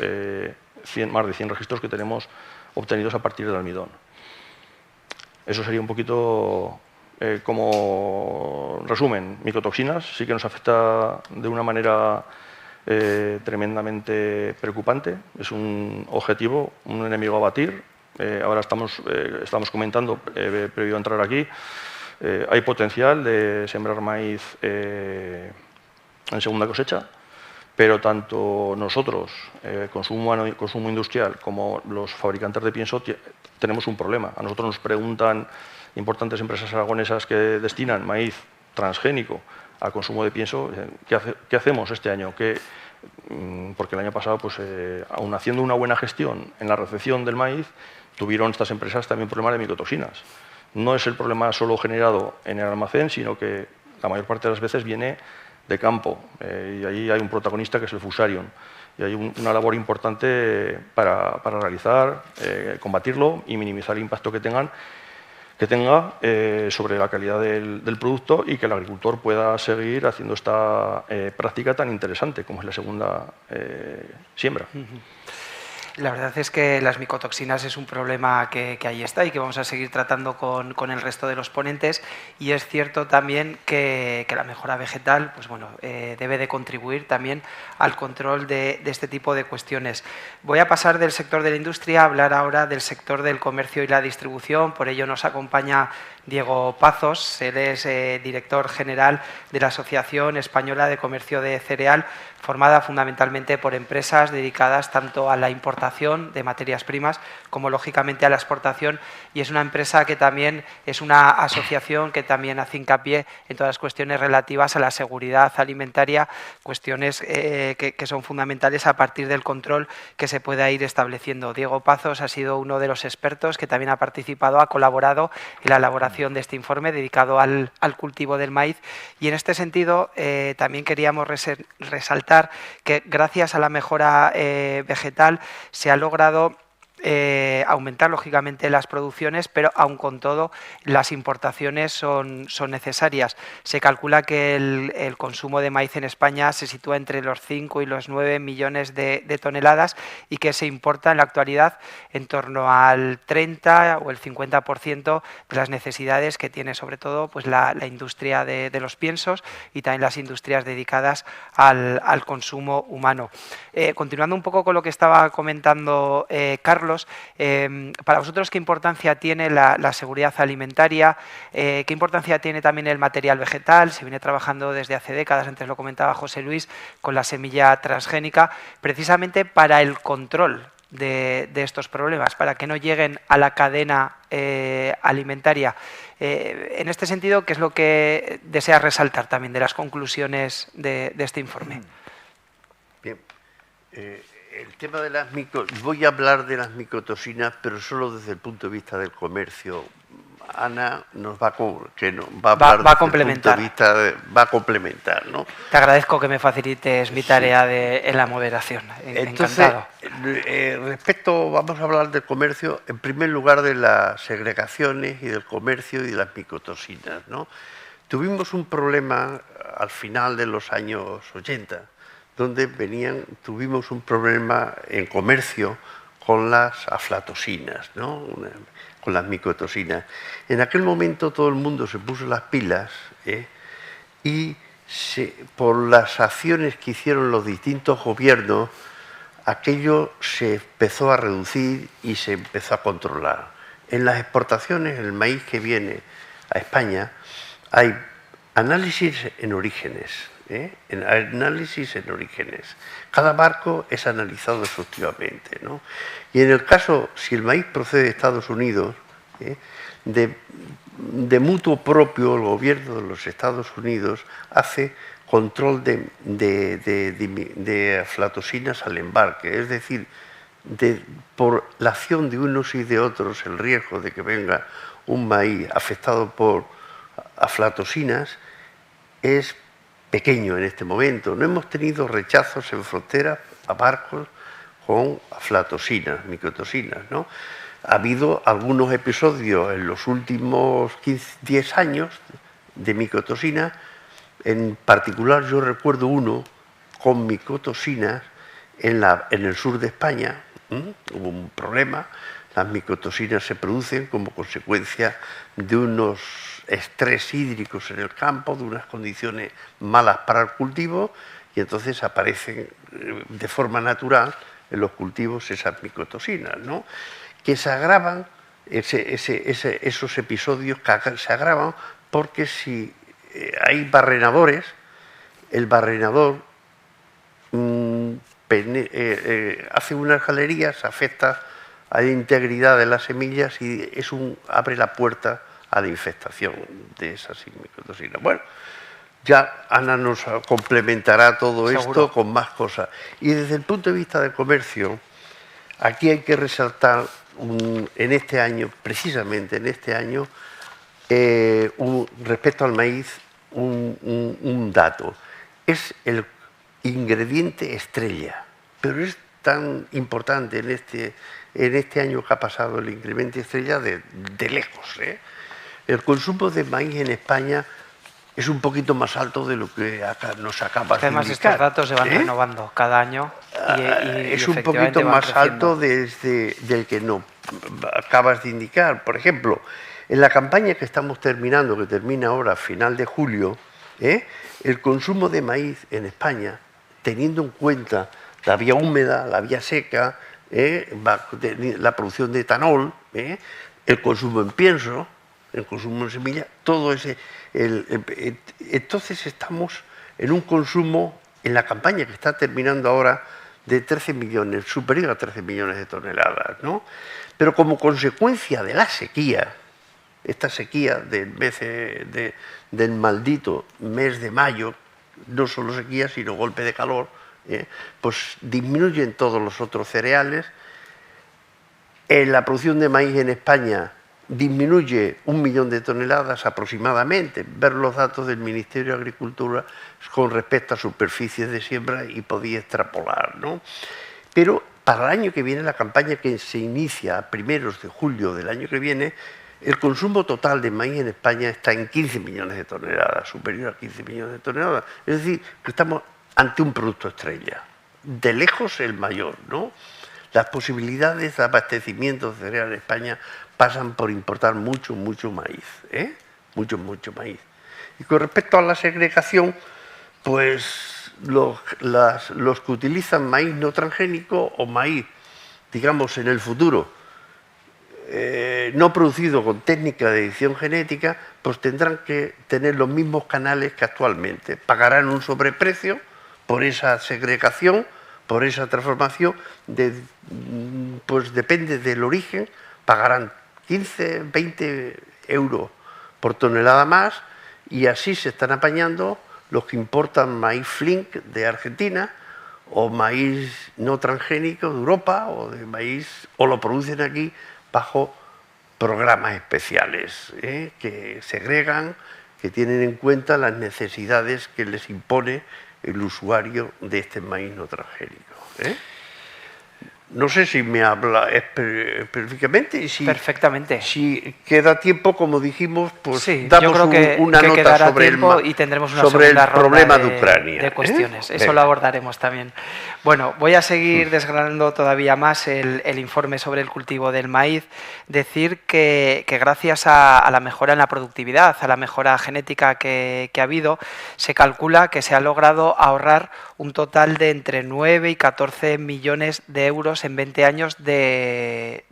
más de 100 registros que tenemos obtenidos a partir del almidón. Eso sería un poquito como resumen. Micotoxinas sí que nos afecta de una manera tremendamente preocupante. Es un objetivo, un enemigo a batir. Ahora estamos comentando, previo a entrar aquí, hay potencial de sembrar maíz en segunda cosecha, pero tanto nosotros, consumo humano y consumo industrial, como los fabricantes de pienso, tenemos un problema. A nosotros nos preguntan importantes empresas aragonesas que destinan maíz transgénico a consumo de pienso, ¿qué hacemos este año? Porque el año pasado, pues, aun haciendo una buena gestión en la recepción del maíz, tuvieron estas empresas también problemas de micotoxinas. No es el problema solo generado en el almacén, sino que la mayor parte de las veces viene de campo, y ahí hay un protagonista que es el fusarium. Y hay una labor importante para realizar, combatirlo y minimizar el impacto que tenga sobre la calidad del producto y que el agricultor pueda seguir haciendo esta práctica tan interesante como es la segunda siembra. La verdad es que las micotoxinas es un problema que ahí está y que vamos a seguir tratando con el resto de los ponentes, y es cierto también que la mejora vegetal, pues bueno, debe de contribuir también al control de este tipo de cuestiones. Voy a pasar del sector de la industria a hablar ahora del sector del comercio y la distribución. Por ello nos acompaña Diego Pazos. Él es director general de la Asociación Española de Comercio de Cereal, formada fundamentalmente por empresas dedicadas tanto a la importación importación de materias primas como lógicamente a la exportación, y es una empresa que también es una asociación que también hace hincapié en todas las cuestiones relativas a la seguridad alimentaria, cuestiones que son fundamentales a partir del control que se pueda ir estableciendo. Diego Pazos ha sido uno de los expertos que también ha participado, ha colaborado en la elaboración de este informe dedicado al cultivo del maíz, y en este sentido también queríamos resaltar que gracias a la mejora vegetal se ha logrado aumentar lógicamente las producciones, pero aun con todo las importaciones son necesarias. Se calcula que el consumo de maíz en España se sitúa entre los 5 y los 9 millones de toneladas, y que se importa en la actualidad en torno al 30 o el 50% de las necesidades que tiene sobre todo pues la industria de los piensos y también las industrias dedicadas al consumo humano. Continuando un poco con lo que estaba comentando Carlos, para vosotros, ¿qué importancia tiene la seguridad alimentaria? ¿Qué importancia tiene también el material vegetal? Se viene trabajando desde hace décadas, antes lo comentaba José Luis, con la semilla transgénica, precisamente para el control de estos problemas, para que no lleguen a la cadena alimentaria. En este sentido, ¿qué es lo que desea resaltar también de las conclusiones de este informe? Bien. El tema de las voy a hablar de las micotoxinas, pero solo desde el punto de vista del comercio. Ana nos va a hablar va a complementar. Va a complementar, ¿no? Te agradezco que me facilites mi tarea en la moderación. Entonces, encantado. Vamos a hablar del comercio, en primer lugar de las segregaciones y del comercio y de las micotoxinas, ¿no? Tuvimos un problema al final de los años 80, donde tuvimos un problema en comercio con las aflatosinas, ¿no? Con las micotoxinas. En aquel momento todo el mundo se puso las pilas y por las acciones que hicieron los distintos gobiernos, aquello se empezó a reducir y se empezó a controlar. En las exportaciones, el maíz que viene a España, hay análisis en orígenes. Cada barco es analizado exhaustivamente, ¿no? Y en el caso, si el maíz procede de Estados Unidos, de mutuo propio, el gobierno de los Estados Unidos hace control de aflatosinas al embarque, es decir, por la acción de unos y de otros, el riesgo de que venga un maíz afectado por aflatosinas es pequeño en este momento. No hemos tenido rechazos en frontera a barcos con aflatosinas, micotoxinas, ¿no? Ha habido algunos episodios en los últimos 10 años de micotoxinas. En particular, yo recuerdo uno con micotoxinas en el sur de España. Hubo un problema. Las micotoxinas se producen como consecuencia de unos estrés hídricos en el campo, de unas condiciones malas para el cultivo, y entonces aparecen de forma natural en los cultivos esas micotoxinas, ¿no? Que se agravan, esos episodios se agravan porque si hay barrenadores, el barrenador hace unas galerías, afecta a la integridad de las semillas y abre la puerta a la infestación de esas micotoxinas. Bueno, ya Ana nos complementará todo esto con más cosas. Y desde el punto de vista del comercio, aquí hay que resaltar en este año, precisamente en este año, respecto al maíz, un dato. Es el ingrediente estrella, pero es tan importante en este año que ha pasado el ingrediente estrella de lejos. El consumo de maíz en España es un poquito más alto de lo que nos acaba de indicar. Además, estos datos se van renovando cada año. Es un poquito más alto del que no acabas de indicar. Por ejemplo, en la campaña que estamos terminando, que termina ahora a final de julio, el consumo de maíz en España, teniendo en cuenta la vía húmeda, la vía seca, la producción de etanol, el consumo en pienso, el consumo en semilla, todo ese... Entonces estamos en un consumo, en la campaña que está terminando ahora, de 13 millones, superior a 13 millones de toneladas, ¿no? Pero como consecuencia de la sequía, esta sequía del del maldito mes de mayo, no solo sequía, sino golpe de calor, pues disminuyen todos los otros cereales. La producción de maíz en España disminuye 1 millón de toneladas aproximadamente. Ver los datos del Ministerio de Agricultura con respecto a superficies de siembra y podía extrapolar, ¿no? Pero para el año que viene, la campaña que se inicia a primeros de julio del año que viene, el consumo total de maíz en España está en 15 millones de toneladas, superior a 15 millones de toneladas. Es decir, que estamos ante un producto estrella, de lejos el mayor, ¿no? Las posibilidades de abastecimiento de cereal en España pasan por importar mucho maíz, mucho maíz. Y con respecto a la segregación, pues los que utilizan maíz no transgénico o maíz, digamos, en el futuro, no producido con técnica de edición genética, pues tendrán que tener los mismos canales que actualmente. Pagarán un sobreprecio por esa segregación, por esa transformación, pues depende del origen, pagarán 15, 20 euros por tonelada más, y así se están apañando los que importan maíz flink de Argentina o maíz no transgénico de Europa o de maíz, o lo producen aquí bajo programas especiales que segregan, que tienen en cuenta las necesidades que les impone el usuario de este maíz no transgénico. No sé si me habla específicamente y si, perfectamente. Si queda tiempo, como dijimos, pues sí, damos yo creo una que nota sobre y tendremos una sobre el problema ronda de Ucrania. De cuestiones, eso lo abordaremos también. Bueno, voy a seguir desgranando todavía más el informe sobre el cultivo del maíz. Decir que gracias a la mejora en la productividad, a la mejora genética que ha habido, se calcula que se ha logrado ahorrar un total de entre 9 y 14 millones de euros en 20 años de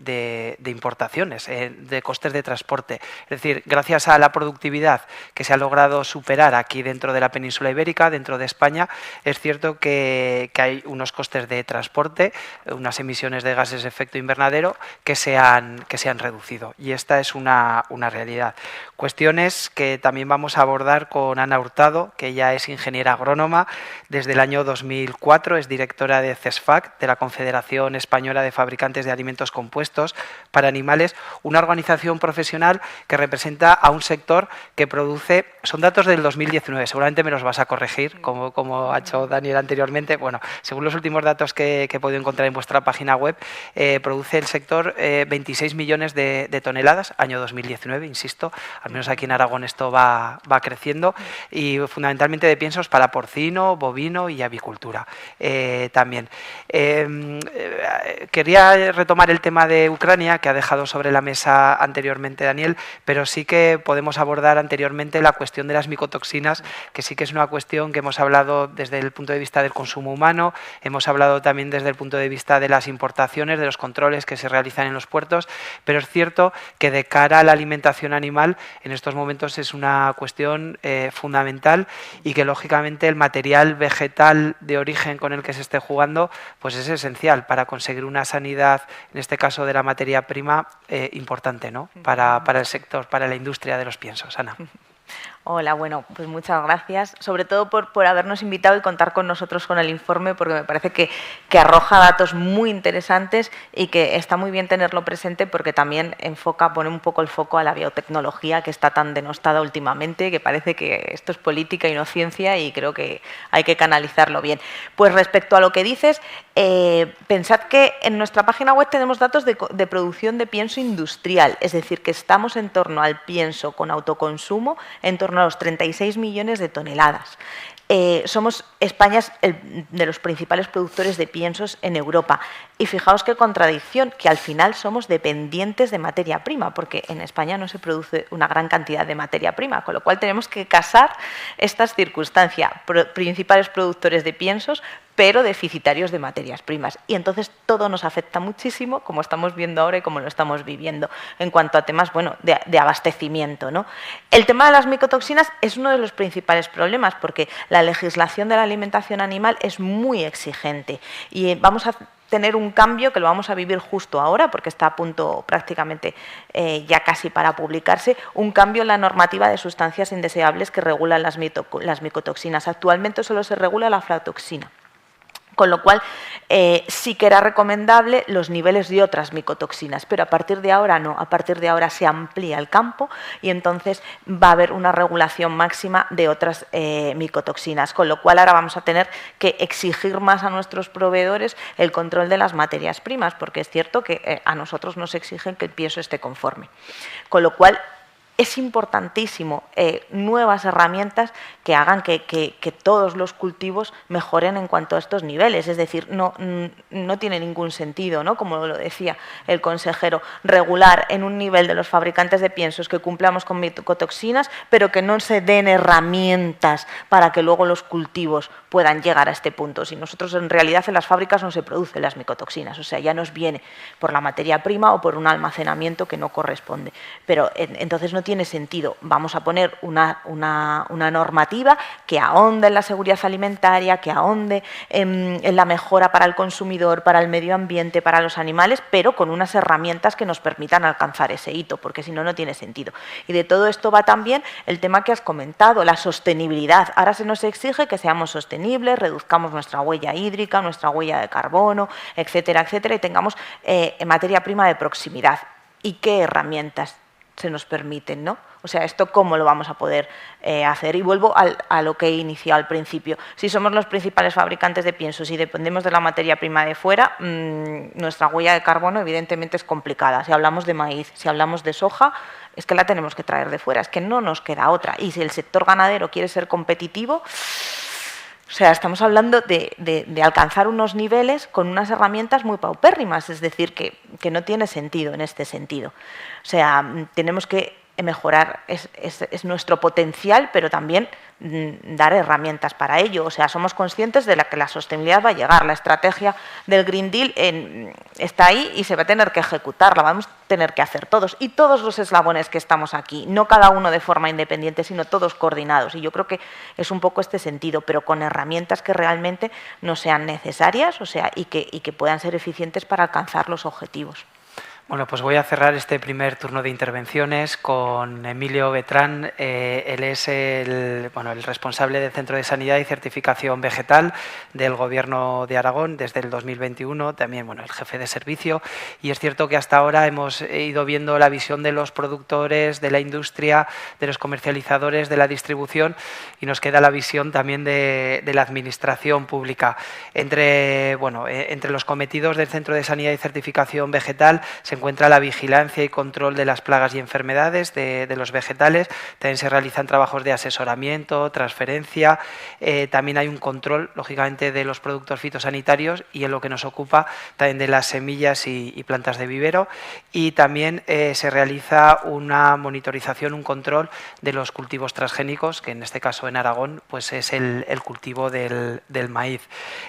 importaciones, de costes de transporte. Es decir, gracias a la productividad que se ha logrado superar aquí dentro de la península ibérica, dentro de España, es cierto que hay unos costes de transporte, unas emisiones de gases de efecto invernadero que se han reducido. Y esta es una realidad. Cuestiones que también vamos a abordar con Ana Hurtado, que ella es ingeniera agrónoma desde el año 2004, es directora de CESFAC, de la Confederación Española de Fabricantes de Alimentos Compuestos para Animales, una organización profesional que representa a un sector que produce, son datos del 2019, seguramente me los vas a corregir, como ha hecho Daniel anteriormente. Bueno, según los últimos datos que he podido encontrar en vuestra página web, produce el sector 26 millones de toneladas, año 2019, insisto, al menos aquí en Aragón esto va creciendo, y fundamentalmente de piensos para porcino, bovino y avicultura también. Quería retomar el tema de Ucrania, que ha dejado sobre la mesa anteriormente Daniel, pero sí que podemos abordar anteriormente la cuestión de las micotoxinas, que sí que es una cuestión que hemos hablado desde el punto de vista del consumo humano, hemos hablado también desde el punto de vista de las importaciones, de los controles que se realizan en los puertos, pero es cierto que de cara a la alimentación animal en estos momentos es una cuestión fundamental, y que lógicamente el material vegetal de origen con el que se esté jugando pues es esencial para conseguir una sanidad, en este caso de la materia prima, importante, ¿no? Para el sector, para la industria de los piensos. Ana. Hola, bueno, pues muchas gracias, sobre todo por habernos invitado y contar con nosotros con el informe, porque me parece que arroja datos muy interesantes y que está muy bien tenerlo presente, porque también pone un poco el foco a la biotecnología, que está tan denostada últimamente, que parece que esto es política y no ciencia, y creo que hay que canalizarlo bien. Pues respecto a lo que dices, pensad que en nuestra página web tenemos datos de producción de pienso industrial, es decir, que estamos en torno al pienso con autoconsumo en torno a los 36 millones de toneladas. España es de los principales productores de piensos en Europa. Y fijaos qué contradicción, que al final somos dependientes de materia prima, porque en España no se produce una gran cantidad de materia prima, con lo cual tenemos que casar estas circunstancias. Principales productores de piensos, pero deficitarios de materias primas. Y entonces todo nos afecta muchísimo, como estamos viendo ahora y como lo estamos viviendo, en cuanto a temas de abastecimiento, ¿no? El tema de las micotoxinas es uno de los principales problemas, porque la legislación de la alimentación animal es muy exigente y vamos a tener un cambio que lo vamos a vivir justo ahora, porque está a punto prácticamente ya casi para publicarse, un cambio en la normativa de sustancias indeseables que regulan las micotoxinas. Actualmente solo se regula la aflatoxina. Con lo cual, sí que era recomendable los niveles de otras micotoxinas, pero a partir de ahora no, a partir de ahora se amplía el campo y entonces va a haber una regulación máxima de otras micotoxinas, con lo cual ahora vamos a tener que exigir más a nuestros proveedores el control de las materias primas, porque es cierto que a nosotros nos exigen que el pienso esté conforme. Con lo cual, es importantísimo nuevas herramientas que hagan que todos los cultivos mejoren en cuanto a estos niveles. Es decir, no tiene ningún sentido, ¿no? Como lo decía el consejero, regular en un nivel de los fabricantes de piensos que cumplamos con micotoxinas, pero que no se den herramientas para que luego los cultivos puedan llegar a este punto. Si nosotros en realidad en las fábricas no se producen las micotoxinas, o sea, ya nos viene por la materia prima o por un almacenamiento que no corresponde. Pero entonces no tiene sentido. Vamos a poner una normativa que ahonde en la seguridad alimentaria, que ahonde en la mejora para el consumidor, para el medio ambiente, para los animales, pero con unas herramientas que nos permitan alcanzar ese hito, porque si no, no tiene sentido. Y de todo esto va también el tema que has comentado, la sostenibilidad. Ahora se nos exige que seamos sostenibles, reduzcamos nuestra huella hídrica, nuestra huella de carbono, etcétera, etcétera, y tengamos materia prima de proximidad. ¿Y qué herramientas se nos permiten, ¿no? O sea, ¿esto cómo lo vamos a poder hacer? Y vuelvo a lo que he iniciado al principio. Si somos los principales fabricantes de piensos y dependemos de la materia prima de fuera, nuestra huella de carbono evidentemente es complicada. Si hablamos de maíz, si hablamos de soja, es que la tenemos que traer de fuera, es que no nos queda otra. Y si el sector ganadero quiere ser competitivo, o sea, estamos hablando de alcanzar unos niveles con unas herramientas muy paupérrimas, es decir, que no tiene sentido en este sentido. O sea, tenemos que mejorar es nuestro potencial, pero también dar herramientas para ello. O sea, somos conscientes de que la sostenibilidad va a llegar. La estrategia del Green Deal está ahí y se va a tener que ejecutar, la vamos a tener que hacer todos. Y todos los eslabones que estamos aquí, no cada uno de forma independiente, sino todos coordinados. Y yo creo que es un poco este sentido, pero con herramientas que realmente no sean necesarias, o sea, y que puedan ser eficientes para alcanzar los objetivos. Bueno, pues voy a cerrar este primer turno de intervenciones con Emilio Betrán. Él es el responsable del Centro de Sanidad y Certificación Vegetal del Gobierno de Aragón desde el 2021, también el jefe de servicio. Y es cierto que hasta ahora hemos ido viendo la visión de los productores, de la industria, de los comercializadores, de la distribución, y nos queda la visión también de la administración pública. Entre los cometidos del Centro de Sanidad y Certificación Vegetal se encuentra la vigilancia y control de las plagas y enfermedades de los vegetales. También se realizan trabajos de asesoramiento, transferencia. También hay un control, lógicamente, de los productos fitosanitarios y en lo que nos ocupa también de las semillas y plantas de vivero. Y también se realiza una monitorización, un control de los cultivos transgénicos, que en este caso en Aragón pues es el cultivo del maíz.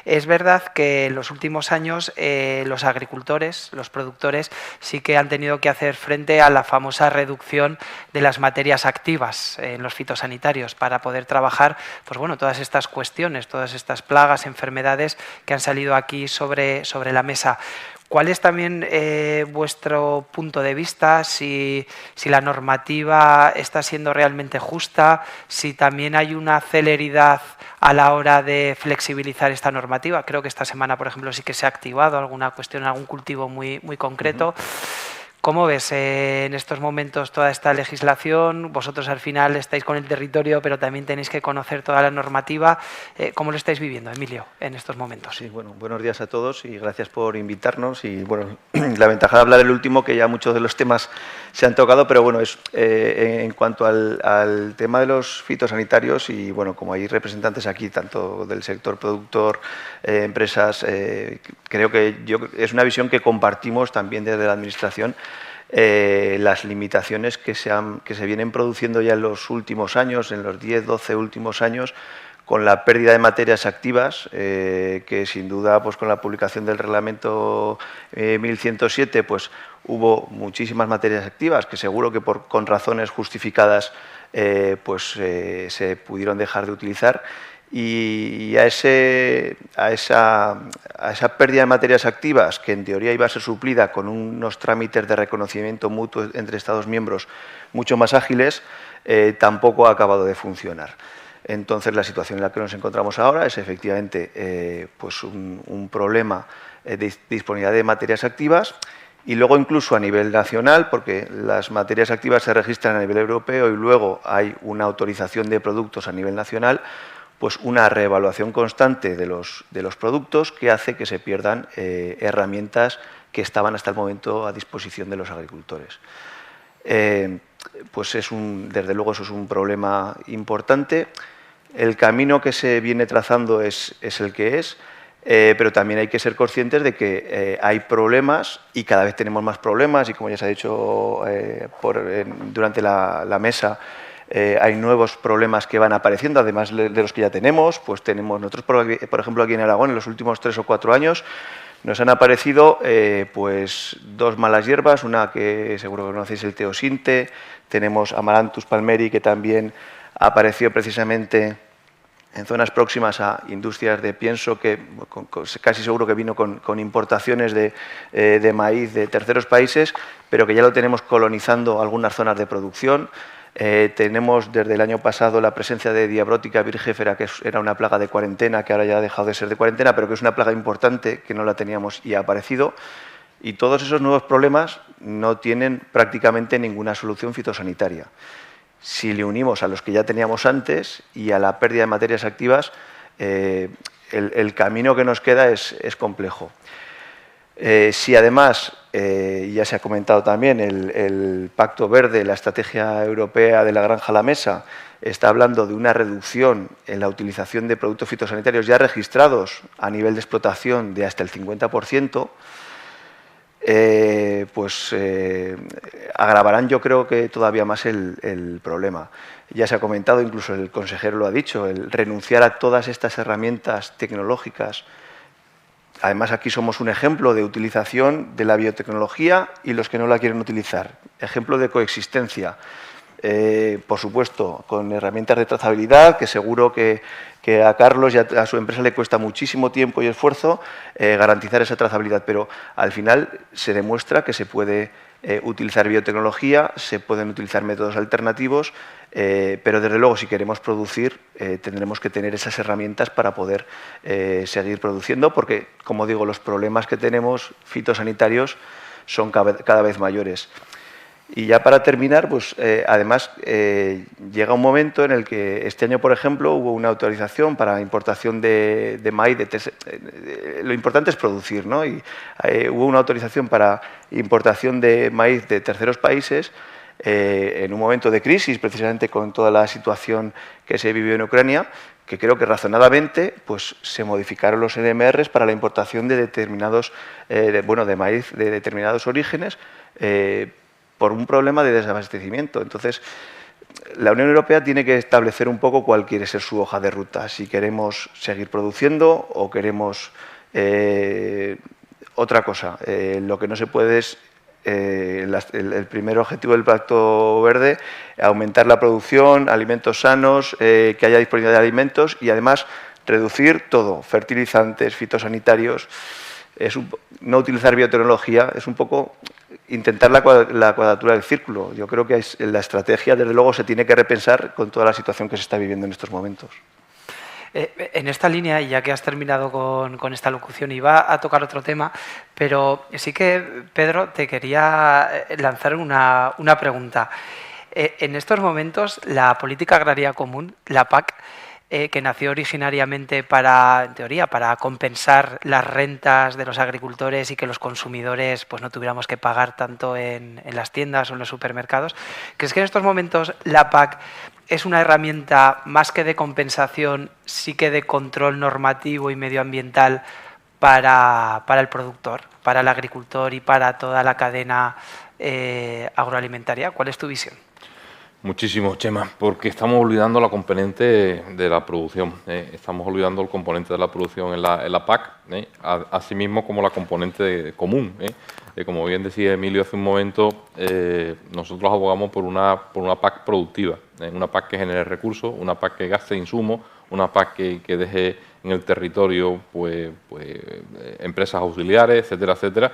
Es verdad que en los últimos años los agricultores, los productores, sí que han tenido que hacer frente a la famosa reducción de las materias activas en los fitosanitarios para poder trabajar todas estas cuestiones, todas estas plagas, enfermedades que han salido aquí sobre la mesa. ¿Cuál es también vuestro punto de vista? Si la normativa está siendo realmente justa, si también hay una celeridad a la hora de flexibilizar esta normativa. Creo que esta semana, por ejemplo, sí que se ha activado alguna cuestión, algún cultivo muy concreto. ¿Cómo ves en estos momentos toda esta legislación? Vosotros al final estáis con el territorio, pero también tenéis que conocer toda la normativa. ¿Cómo lo estáis viviendo, Emilio, en estos momentos? Sí, buenos días a todos y gracias por invitarnos. Y la ventaja de hablar el último, que ya muchos de los temas se han tocado, pero es en cuanto al tema de los fitosanitarios y como hay representantes aquí, tanto del sector productor, empresas, creo que es una visión que compartimos también desde la Administración. Las limitaciones que se vienen produciendo ya en los últimos años, en los 10, 12 últimos años, con la pérdida de materias activas, que sin duda pues con la publicación del reglamento 1107 pues hubo muchísimas materias activas que seguro que con razones justificadas se pudieron dejar de utilizar, y a esa pérdida de materias activas, que en teoría iba a ser suplida con unos trámites de reconocimiento mutuo entre Estados miembros mucho más ágiles, tampoco ha acabado de funcionar. Entonces, la situación en la que nos encontramos ahora es efectivamente pues un problema de disponibilidad de materias activas, y luego incluso a nivel nacional, porque las materias activas se registran a nivel europeo y luego hay una autorización de productos a nivel nacional, pues una reevaluación constante de los productos que hace que se pierdan herramientas que estaban hasta el momento a disposición de los agricultores. Pues desde luego eso es un problema importante. El camino que se viene trazando es el que es, pero también hay que ser conscientes de que hay problemas y cada vez tenemos más problemas, y como ya se ha dicho durante la mesa, hay nuevos problemas que van apareciendo, además de los que ya tenemos. Pues tenemos nosotros, por ejemplo, aquí en Aragón, en los últimos 3 o 4 años, nos han aparecido pues 2 malas hierbas, una que seguro que conocéis, el teosinte, tenemos Amaranthus palmeri, que también apareció precisamente en zonas próximas a industrias de pienso, que casi seguro que vino con importaciones de maíz de terceros países, pero que ya lo tenemos colonizando algunas zonas de producción. Tenemos desde el año pasado la presencia de Diabrótica virgéfera, que era una plaga de cuarentena, que ahora ya ha dejado de ser de cuarentena, pero que es una plaga importante que no la teníamos y ha aparecido. Y todos esos nuevos problemas no tienen prácticamente ninguna solución fitosanitaria. Si le unimos a los que ya teníamos antes y a la pérdida de materias activas, el camino que nos queda es complejo. Si además, ya se ha comentado también, el Pacto Verde, la Estrategia Europea de la Granja a la Mesa, está hablando de una reducción en la utilización de productos fitosanitarios ya registrados a nivel de explotación de hasta el 50%, agravarán, yo creo, que todavía más el problema. Ya se ha comentado, incluso el consejero lo ha dicho, el renunciar a todas estas herramientas tecnológicas. Además, aquí somos un ejemplo de utilización de la biotecnología y los que no la quieren utilizar. Ejemplo de coexistencia. Por supuesto, con herramientas de trazabilidad, que seguro que a Carlos y a su empresa le cuesta muchísimo tiempo y esfuerzo garantizar esa trazabilidad, pero al final se demuestra que se puede utilizar biotecnología, se pueden utilizar métodos alternativos, pero desde luego si queremos producir tendremos que tener esas herramientas para poder seguir produciendo, porque, como digo, los problemas que tenemos fitosanitarios son cada vez mayores. Y ya para terminar, pues además llega un momento en el que este año, por ejemplo, hubo una autorización para importación de maíz. Lo importante es producir, ¿no? Y hubo una autorización para importación de maíz de terceros países en un momento de crisis, precisamente con toda la situación que se vivió en Ucrania, que creo que razonadamente pues, se modificaron los NMR para la importación de determinados de maíz de determinados orígenes, por un problema de desabastecimiento. Entonces, la Unión Europea tiene que establecer un poco cuál quiere ser su hoja de ruta, si queremos seguir produciendo o queremos otra cosa. Lo que no se puede es, el primer objetivo del Pacto Verde, aumentar la producción, alimentos sanos, que haya disponibilidad de alimentos y además reducir todo, fertilizantes, fitosanitarios. No utilizar biotecnología es un poco intentar la cuadratura del círculo. Yo creo que la estrategia, desde luego, se tiene que repensar con toda la situación que se está viviendo en estos momentos. En esta línea, y ya que has terminado con esta locución, iba a tocar otro tema, pero sí que, Pedro, te quería lanzar una pregunta. En estos momentos, la política agraria común, la PAC, que nació originariamente en teoría, para compensar las rentas de los agricultores y que los consumidores pues, no tuviéramos que pagar tanto en las tiendas o en los supermercados. ¿Crees que en estos momentos la PAC es una herramienta más que de compensación, sí que de control normativo y medioambiental para el productor, para el agricultor y para toda la cadena agroalimentaria? ¿Cuál es tu visión? Muchísimo, Chema, porque estamos olvidando la componente de la producción. Estamos olvidando el componente de la producción en la PAC, asimismo como la componente común. Como bien decía Emilio hace un momento, nosotros abogamos por una PAC productiva, una PAC que genere recursos, una PAC que gaste insumos, una PAC que deje en el territorio pues, empresas auxiliares, etcétera, etcétera.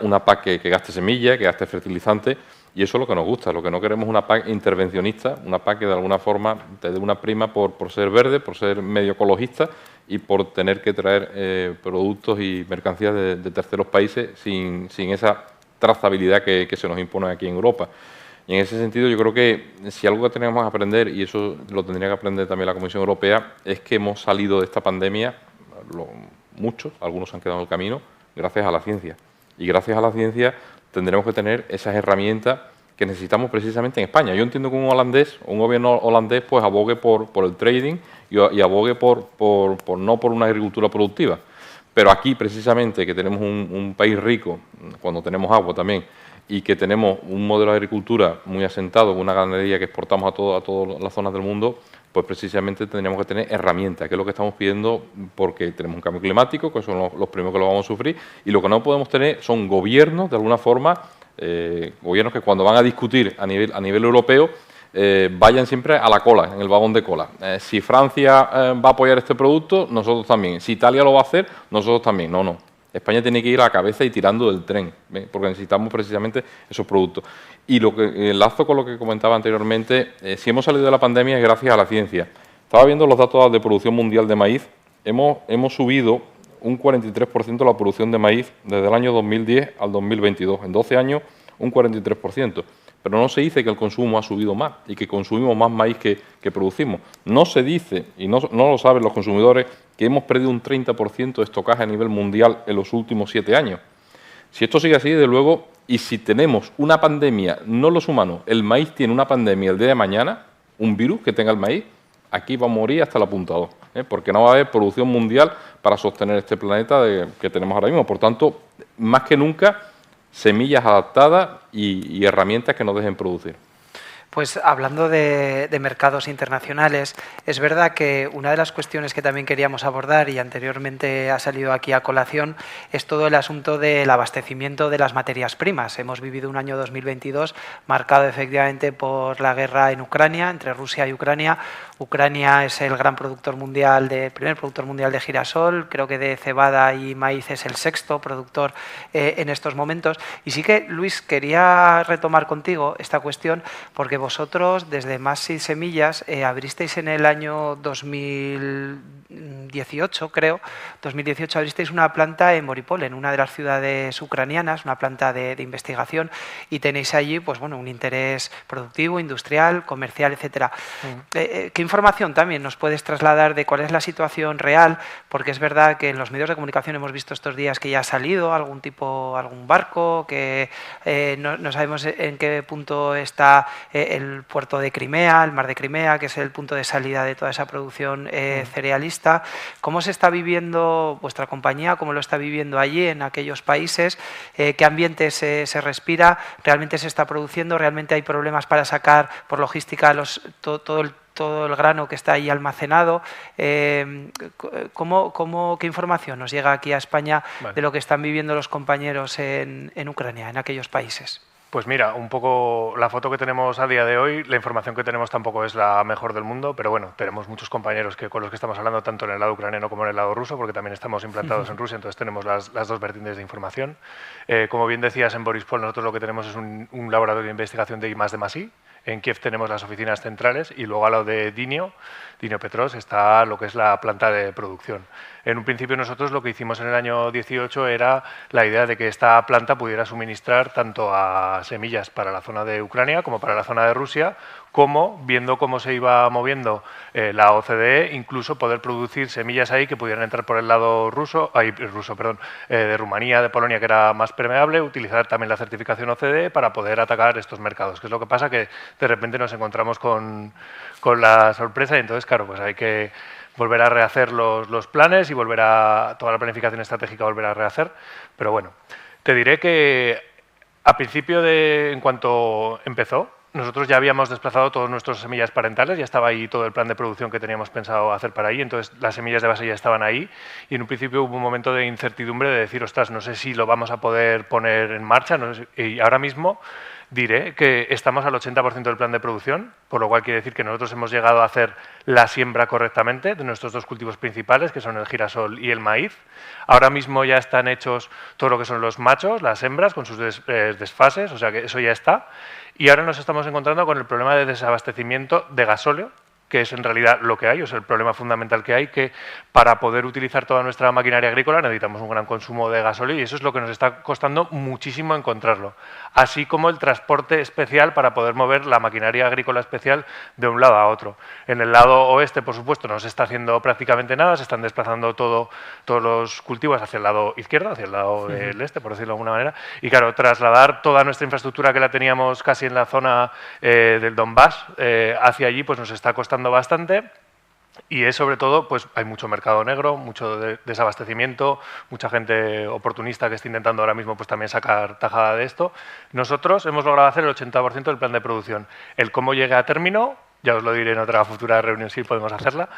Una PAC que gaste semillas, que gaste fertilizantes, y eso es lo que nos gusta. Lo que no queremos es una PAC intervencionista, una PAC que de alguna forma te dé una prima por ser verde, por ser medio ecologista y por tener que traer productos y mercancías de terceros países sin esa trazabilidad que se nos impone aquí en Europa. Y en ese sentido yo creo que si algo que tenemos que aprender, y eso lo tendría que aprender también la Comisión Europea, es que hemos salido de esta pandemia, muchos, algunos han quedado en el camino, gracias a la ciencia. Y gracias a la ciencia tendremos que tener esas herramientas que necesitamos precisamente en España. Yo entiendo que un gobierno holandés, pues abogue por el trading y abogue no por una agricultura productiva. Pero aquí, precisamente, que tenemos un país rico, cuando tenemos agua también, y que tenemos un modelo de agricultura muy asentado, una ganadería que exportamos a todas las zonas del mundo, pues precisamente tendríamos que tener herramientas, que es lo que estamos pidiendo, porque tenemos un cambio climático, que son los primeros que lo vamos a sufrir, y lo que no podemos tener son gobiernos, de alguna forma, gobiernos que cuando van a discutir a nivel europeo, vayan siempre a la cola, en el vagón de cola. Si Francia va a apoyar este producto, nosotros también. Si Italia lo va a hacer, nosotros también. No. España tiene que ir a la cabeza y tirando del tren, porque necesitamos precisamente esos productos. Y lo que enlazo con lo que comentaba anteriormente, si hemos salido de la pandemia es gracias a la ciencia. Estaba viendo los datos de producción mundial de maíz, hemos subido un 43% la producción de maíz desde el año 2010 al 2022. En 12 años, un 43%. Pero no se dice que el consumo ha subido más y que consumimos más maíz que producimos. No se dice, y no lo saben los consumidores, que hemos perdido un 30% de estocaje a nivel mundial en los últimos 7 años. Si esto sigue así, desde luego, y si tenemos una pandemia, no los humanos, el maíz tiene una pandemia el día de mañana, un virus que tenga el maíz, aquí va a morir hasta el apuntador, porque no va a haber producción mundial para sostener este planeta que tenemos ahora mismo. Por tanto, más que nunca, semillas adaptadas y herramientas que nos dejen producir. Pues hablando de mercados internacionales, es verdad que una de las cuestiones que también queríamos abordar y anteriormente ha salido aquí a colación es todo el asunto del abastecimiento de las materias primas. Hemos vivido un año 2022 marcado efectivamente por la guerra en Ucrania, entre Rusia y Ucrania. Ucrania es el gran productor mundial, primer productor mundial de girasol, creo que de cebada y maíz es el sexto productor en estos momentos. Y sí que, Luis, quería retomar contigo esta cuestión porque vosotros, desde Más Seed Semillas, abristeis en el año 2018, creo, 2018 abristeis una planta en Moripol, en una de las ciudades ucranianas, una planta de investigación, y tenéis allí pues, bueno, un interés productivo, industrial, comercial, etcétera. ¿Qué información también nos puedes trasladar de cuál es la situación real? Porque es verdad que en los medios de comunicación hemos visto estos días que ya ha salido algún barco, que no sabemos en qué punto está el puerto de Crimea, el mar de Crimea, que es el punto de salida de toda esa producción cerealista. ¿Cómo se está viviendo vuestra compañía? ¿Cómo lo está viviendo allí, en aquellos países? ¿Qué ambiente se respira? ¿Realmente se está produciendo? ¿Realmente hay problemas para sacar por logística todo el grano que está ahí almacenado? ¿Qué información nos llega aquí a España de lo que están viviendo los compañeros en Ucrania, en aquellos países? Pues mira, un poco la foto que tenemos a día de hoy, la información que tenemos tampoco es la mejor del mundo, pero bueno, tenemos muchos compañeros con los que estamos hablando tanto en el lado ucraniano como en el lado ruso, porque también estamos implantados en Rusia, entonces tenemos las dos vertientes de información. Como bien decías, en Borispol nosotros lo que tenemos es un laboratorio de investigación de I+D+I. En Kiev tenemos las oficinas centrales y luego al lado de Dinio Petros, está lo que es la planta de producción. En un principio nosotros lo que hicimos en el año 18 era la idea de que esta planta pudiera suministrar tanto a semillas para la zona de Ucrania como para la zona de Rusia, como, viendo cómo se iba moviendo la OCDE, incluso poder producir semillas ahí que pudieran entrar por el lado de Rumanía, de Polonia, que era más permeable, utilizar también la certificación OCDE para poder atacar estos mercados, que es lo que pasa que de repente nos encontramos con la sorpresa y entonces, claro, pues hay que volver a rehacer los planes y volver a toda la planificación estratégica volver a rehacer. Pero bueno, te diré que a principio en cuanto empezó, nosotros ya habíamos desplazado todas nuestras semillas parentales, ya estaba ahí todo el plan de producción que teníamos pensado hacer para ahí, entonces las semillas de base ya estaban ahí y en un principio hubo un momento de incertidumbre de decir, ostras, no sé si lo vamos a poder poner en marcha, no sé, y ahora mismo diré que estamos al 80% del plan de producción, por lo cual quiere decir que nosotros hemos llegado a hacer la siembra correctamente de nuestros dos cultivos principales, que son el girasol y el maíz. Ahora mismo ya están hechos todo lo que son los machos, las hembras, con sus desfases, o sea que eso ya está. Y ahora nos estamos encontrando con el problema de desabastecimiento de gasóleo, que es en realidad lo que hay, o sea, el problema fundamental que hay, que para poder utilizar toda nuestra maquinaria agrícola necesitamos un gran consumo de gasóleo y eso es lo que nos está costando muchísimo encontrarlo. Así como el transporte especial para poder mover la maquinaria agrícola especial de un lado a otro. En el lado oeste, por supuesto, no se está haciendo prácticamente nada, se están desplazando todos los cultivos hacia el lado izquierdo, hacia el lado del este, por decirlo de alguna manera. Y claro, trasladar toda nuestra infraestructura que la teníamos casi en la zona del Donbass hacia allí, pues nos está costando bastante y es sobre todo, pues hay mucho mercado negro, mucho desabastecimiento, mucha gente oportunista que está intentando ahora mismo pues también sacar tajada de esto. Nosotros hemos logrado hacer el 80% del plan de producción. El cómo llegue a término, ya os lo diré en otra futura reunión si podemos hacerla,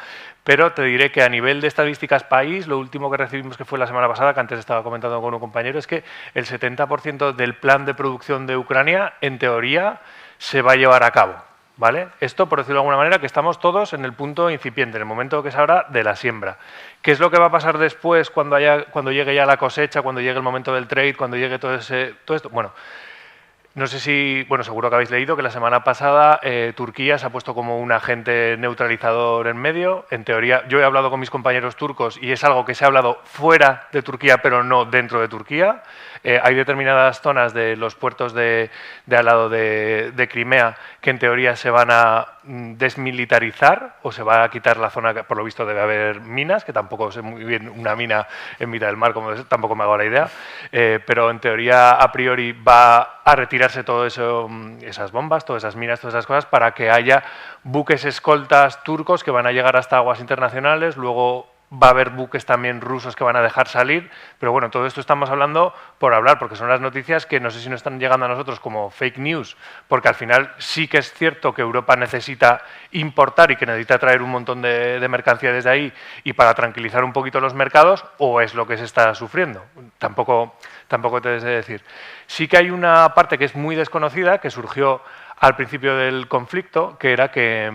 pero te diré que a nivel de estadísticas país, lo último que recibimos que fue la semana pasada, que antes estaba comentando con un compañero, es que el 70% del plan de producción de Ucrania, en teoría, se va a llevar a cabo. ¿Vale? Esto, por decirlo de alguna manera, que estamos todos en el punto incipiente, en el momento que se habla de la siembra. ¿Qué es lo que va a pasar después cuando llegue ya la cosecha, cuando llegue el momento del trade, cuando llegue todo esto? Bueno, no sé si, bueno, seguro que habéis leído que la semana pasada Turquía se ha puesto como un agente neutralizador en medio. En teoría, yo he hablado con mis compañeros turcos y es algo que se ha hablado fuera de Turquía, pero no dentro de Turquía. Hay determinadas zonas de los puertos de al lado de Crimea que en teoría se van a desmilitarizar o se va a quitar la zona que por lo visto debe haber minas, que tampoco sé muy bien una mina en mitad del mar, como tampoco me hago la idea, pero en teoría a priori va a retirarse todo eso, esas bombas, todas esas minas, todas esas cosas, para que haya buques escoltas turcos que van a llegar hasta aguas internacionales, luego va a haber buques también rusos que van a dejar salir, pero bueno, todo esto estamos hablando por hablar, porque son las noticias que no sé si nos están llegando a nosotros como fake news, porque al final sí que es cierto que Europa necesita importar y que necesita traer un montón de mercancía desde ahí y para tranquilizar un poquito los mercados, o es lo que se está sufriendo. Tampoco te sé decir. Sí que hay una parte que es muy desconocida, que surgió al principio del conflicto, que era que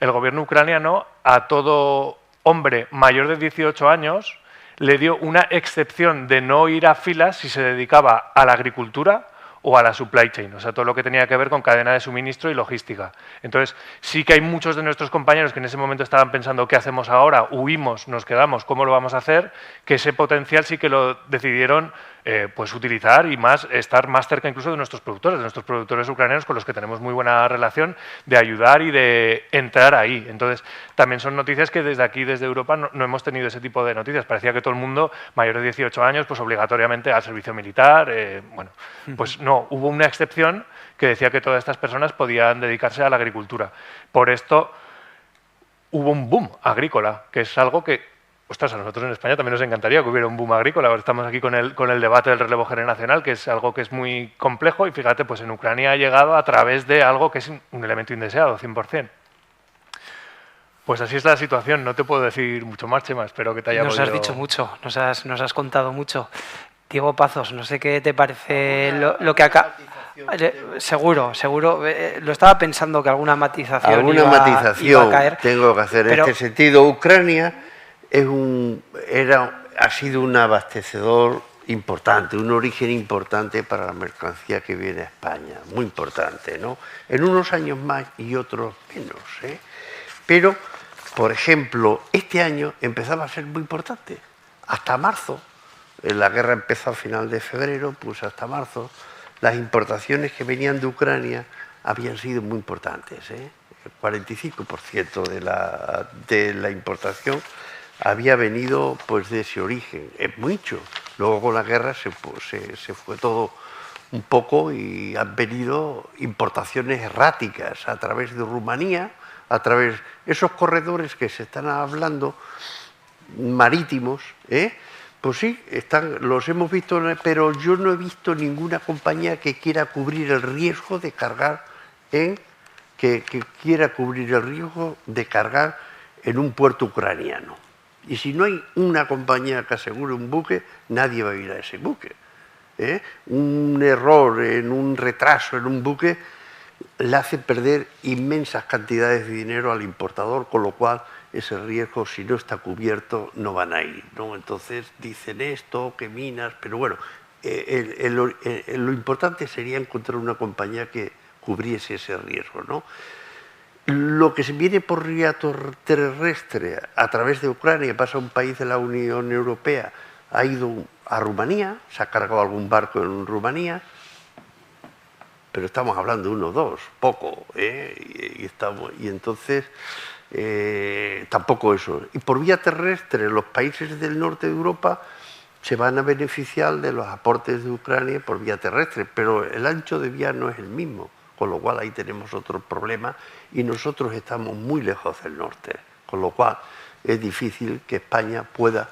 el gobierno ucraniano a todo hombre mayor de 18 años le dio una excepción de no ir a filas si se dedicaba a la agricultura o a la supply chain, o sea, todo lo que tenía que ver con cadena de suministro y logística. Entonces, sí que hay muchos de nuestros compañeros que en ese momento estaban pensando ¿qué hacemos ahora? ¿Huimos? ¿Nos quedamos? ¿Cómo lo vamos a hacer? Que ese potencial sí que lo decidieron pues utilizar y estar más cerca incluso de nuestros productores ucranianos con los que tenemos muy buena relación, de ayudar y de entrar ahí. Entonces, también son noticias que desde aquí, desde Europa, no hemos tenido ese tipo de noticias. Parecía que todo el mundo, mayor de 18 años, pues obligatoriamente al servicio militar. Bueno, pues no, hubo una excepción que decía que todas estas personas podían dedicarse a la agricultura. Por esto hubo un boom agrícola, que es algo que ostras, a nosotros en España también nos encantaría que hubiera un boom agrícola. Ahora estamos aquí con el debate del relevo generacional, que es algo que es muy complejo. Y fíjate, pues en Ucrania ha llegado a través de algo que es un elemento indeseado, 100%. Pues así es la situación. No te puedo decir mucho más, Chema. Espero que te haya podido... Nos has dicho mucho, nos has contado mucho. Diego Pazos, no sé qué te parece lo que acá... Seguro. Lo estaba pensando que alguna matización iba a caer. Tengo que hacer en este sentido. Ucrania ha sido un abastecedor importante, un origen importante para la mercancía que viene a España, muy importante, ¿no? En unos años más y otros menos, ¿eh? Pero, por ejemplo, este año empezaba a ser muy importante, hasta marzo. La guerra empezó a final de febrero, pues hasta marzo. Las importaciones que venían de Ucrania habían sido muy importantes, ¿eh? El 45% de la importación había venido pues de ese origen, es mucho. Luego con la guerra se fue todo un poco y han venido importaciones erráticas a través de Rumanía, a través de esos corredores que se están hablando, marítimos, pues sí, los hemos visto, pero yo no he visto ninguna compañía que quiera cubrir el riesgo de cargar en que quiera cubrir el riesgo de cargar en un puerto ucraniano. Y si no hay una compañía que asegure un buque, nadie va a ir a ese buque. Un error, un retraso en un buque, le hace perder inmensas cantidades de dinero al importador, con lo cual ese riesgo, si no está cubierto, no van a ir, ¿no? Entonces dicen esto, que minas, pero bueno, lo importante sería encontrar una compañía que cubriese ese riesgo, ¿no? Lo que se viene por vía terrestre a través de Ucrania, pasa a un país de la Unión Europea, ha ido a Rumanía, se ha cargado algún barco en Rumanía, pero estamos hablando de 1 o 2, poco, y entonces tampoco eso. Y por vía terrestre, los países del norte de Europa se van a beneficiar de los aportes de Ucrania por vía terrestre, pero el ancho de vía no es el mismo, con lo cual ahí tenemos otro problema y nosotros estamos muy lejos del norte, con lo cual es difícil que España pueda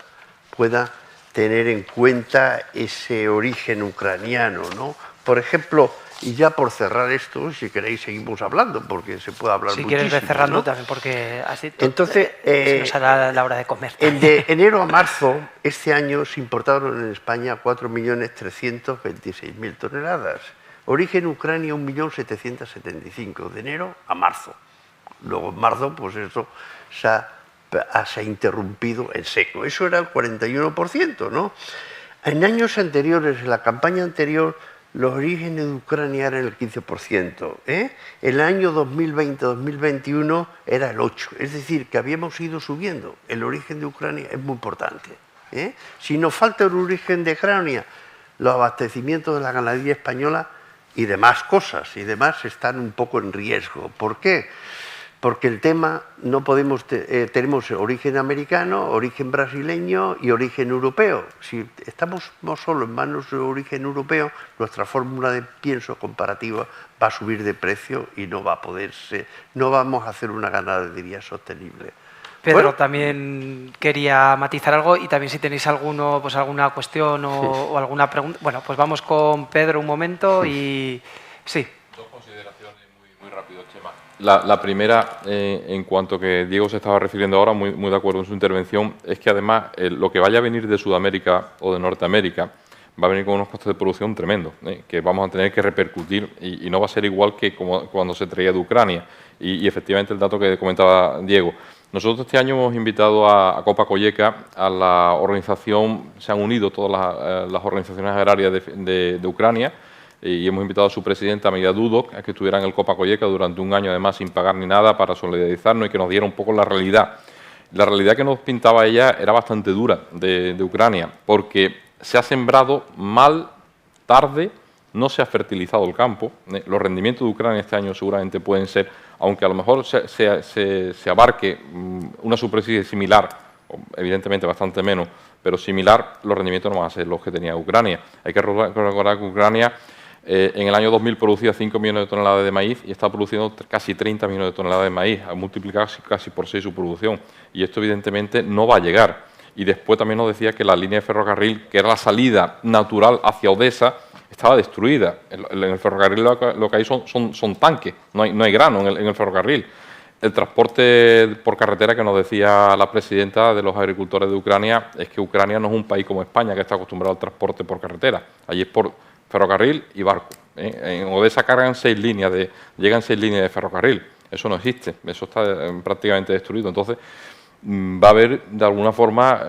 tener en cuenta ese origen ucraniano, ¿no? Por ejemplo, y ya por cerrar esto, si queréis seguimos hablando, porque se puede hablar muchísimo. Si quieres ver cerrando, ¿no? también, porque así entonces, se nos hará la hora de comer. De enero a marzo, este año se importaron en España 4.326.000 toneladas. Origen Ucrania 1.775.000, de enero a marzo. Luego en marzo, pues eso se ha interrumpido en seco. Eso era el 41%, ¿no? En años anteriores, en la campaña anterior, los orígenes de Ucrania eran el 15%. El año 2020-2021 era el 8%. Es decir, que habíamos ido subiendo. El origen de Ucrania es muy importante. Si nos falta el origen de Ucrania, los abastecimientos de la ganadería española y demás cosas y demás están un poco en riesgo. ¿Por qué? Porque el tema, no podemos tenemos origen americano, origen brasileño y origen europeo. Si estamos no solo en manos de origen europeo, nuestra fórmula de pienso comparativa va a subir de precio y no va a poderse, no vamos a hacer una ganadería sostenible. Pedro, Bueno, también quería matizar algo y también si tenéis alguna cuestión o alguna pregunta. Bueno, pues vamos con Pedro un momento y sí. Dos consideraciones muy rápido, Chema. La primera, en cuanto que Diego se estaba refiriendo ahora, muy de acuerdo en su intervención, es que además lo que vaya a venir de Sudamérica o de Norteamérica va a venir con unos costes de producción tremendos, que vamos a tener que repercutir y no va a ser igual que como cuando se traía de Ucrania. Y efectivamente el dato que comentaba Diego. Nosotros este año hemos invitado a Copa Coyeca, a la organización, se han unido todas las organizaciones agrarias de Ucrania, y hemos invitado a su presidenta, María Dudok, a que estuviera en el Copa Coyeca durante un año, además sin pagar ni nada, para solidarizarnos y que nos diera un poco la realidad. La realidad que nos pintaba ella era bastante dura de Ucrania, porque se ha sembrado mal, tarde, no se ha fertilizado el campo. Los rendimientos de Ucrania este año seguramente pueden ser, aunque a lo mejor se abarque una superficie similar, evidentemente bastante menos, pero similar, los rendimientos no van a ser los que tenía Ucrania. Hay que recordar que Ucrania en el año 2000 producía 5 millones de toneladas de maíz y está produciendo casi 30 millones de toneladas de maíz, ha multiplicado casi por 6 su producción. Y esto evidentemente no va a llegar. Y después también nos decía que la línea de ferrocarril, que era la salida natural hacia Odesa, estaba destruida. En el ferrocarril lo que hay son tanques, no hay grano en el ferrocarril. El transporte por carretera, que nos decía la presidenta de los agricultores de Ucrania, es que Ucrania no es un país como España, que está acostumbrado al transporte por carretera. Allí es por ferrocarril y barco. En Odesa llegan 6 líneas de ferrocarril. Eso no existe, eso está prácticamente destruido. Entonces, va a haber, de alguna forma,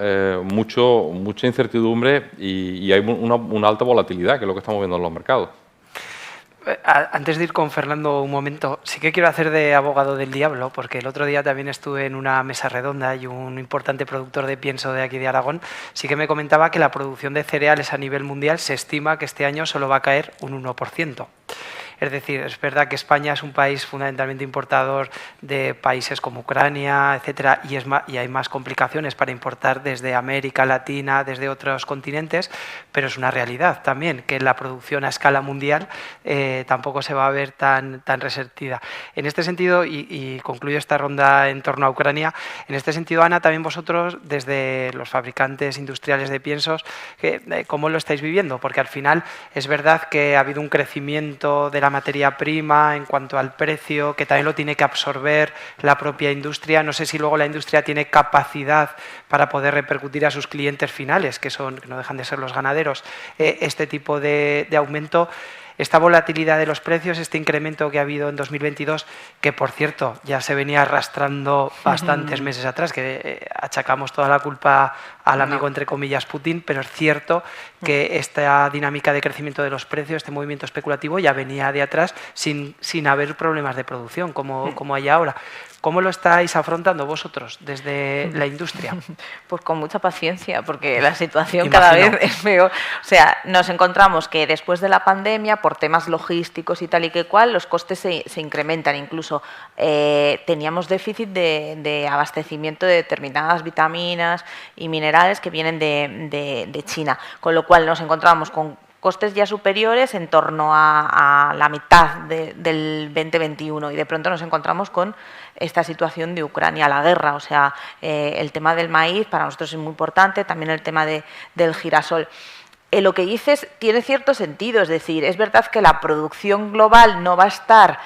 mucha incertidumbre y hay una alta volatilidad, que es lo que estamos viendo en los mercados. Antes de ir con Fernando un momento, sí que quiero hacer de abogado del diablo, porque el otro día también estuve en una mesa redonda y un importante productor de pienso de aquí de Aragón sí que me comentaba que la producción de cereales a nivel mundial se estima que este año solo va a caer un 1%. Es decir, es verdad que España es un país fundamentalmente importador de países como Ucrania, etcétera, y hay más complicaciones para importar desde América Latina, desde otros continentes, pero es una realidad también que la producción a escala mundial tampoco se va a ver tan resentida. En este sentido, y concluyo esta ronda en torno a Ucrania, en este sentido, Ana, también vosotros, desde los fabricantes industriales de piensos, ¿cómo lo estáis viviendo? Porque al final es verdad que ha habido un crecimiento de la materia prima, en cuanto al precio, que también lo tiene que absorber la propia industria. No sé si luego la industria tiene capacidad para poder repercutir a sus clientes finales, que no dejan de ser los ganaderos, este tipo de aumento. Esta volatilidad de los precios, este incremento que ha habido en 2022, que por cierto ya se venía arrastrando bastantes meses atrás, que achacamos toda la culpa al amigo, entre comillas, Putin, pero es cierto que esta dinámica de crecimiento de los precios, este movimiento especulativo ya venía de atrás sin haber problemas de producción como hay ahora. ¿Cómo lo estáis afrontando vosotros desde la industria? Pues con mucha paciencia, porque la situación cada vez es peor. O sea, nos encontramos que después de la pandemia, por temas logísticos y tal y que cual, los costes se incrementan. Incluso teníamos déficit de abastecimiento de determinadas vitaminas y minerales que vienen de China, con lo cual nos encontramos con costes ya superiores en torno a la mitad del 2021 y de pronto nos encontramos con esta situación de Ucrania, la guerra. O sea, el tema del maíz para nosotros es muy importante, también el tema del girasol. Lo que dices tiene cierto sentido, es decir, es verdad que la producción global no va a estar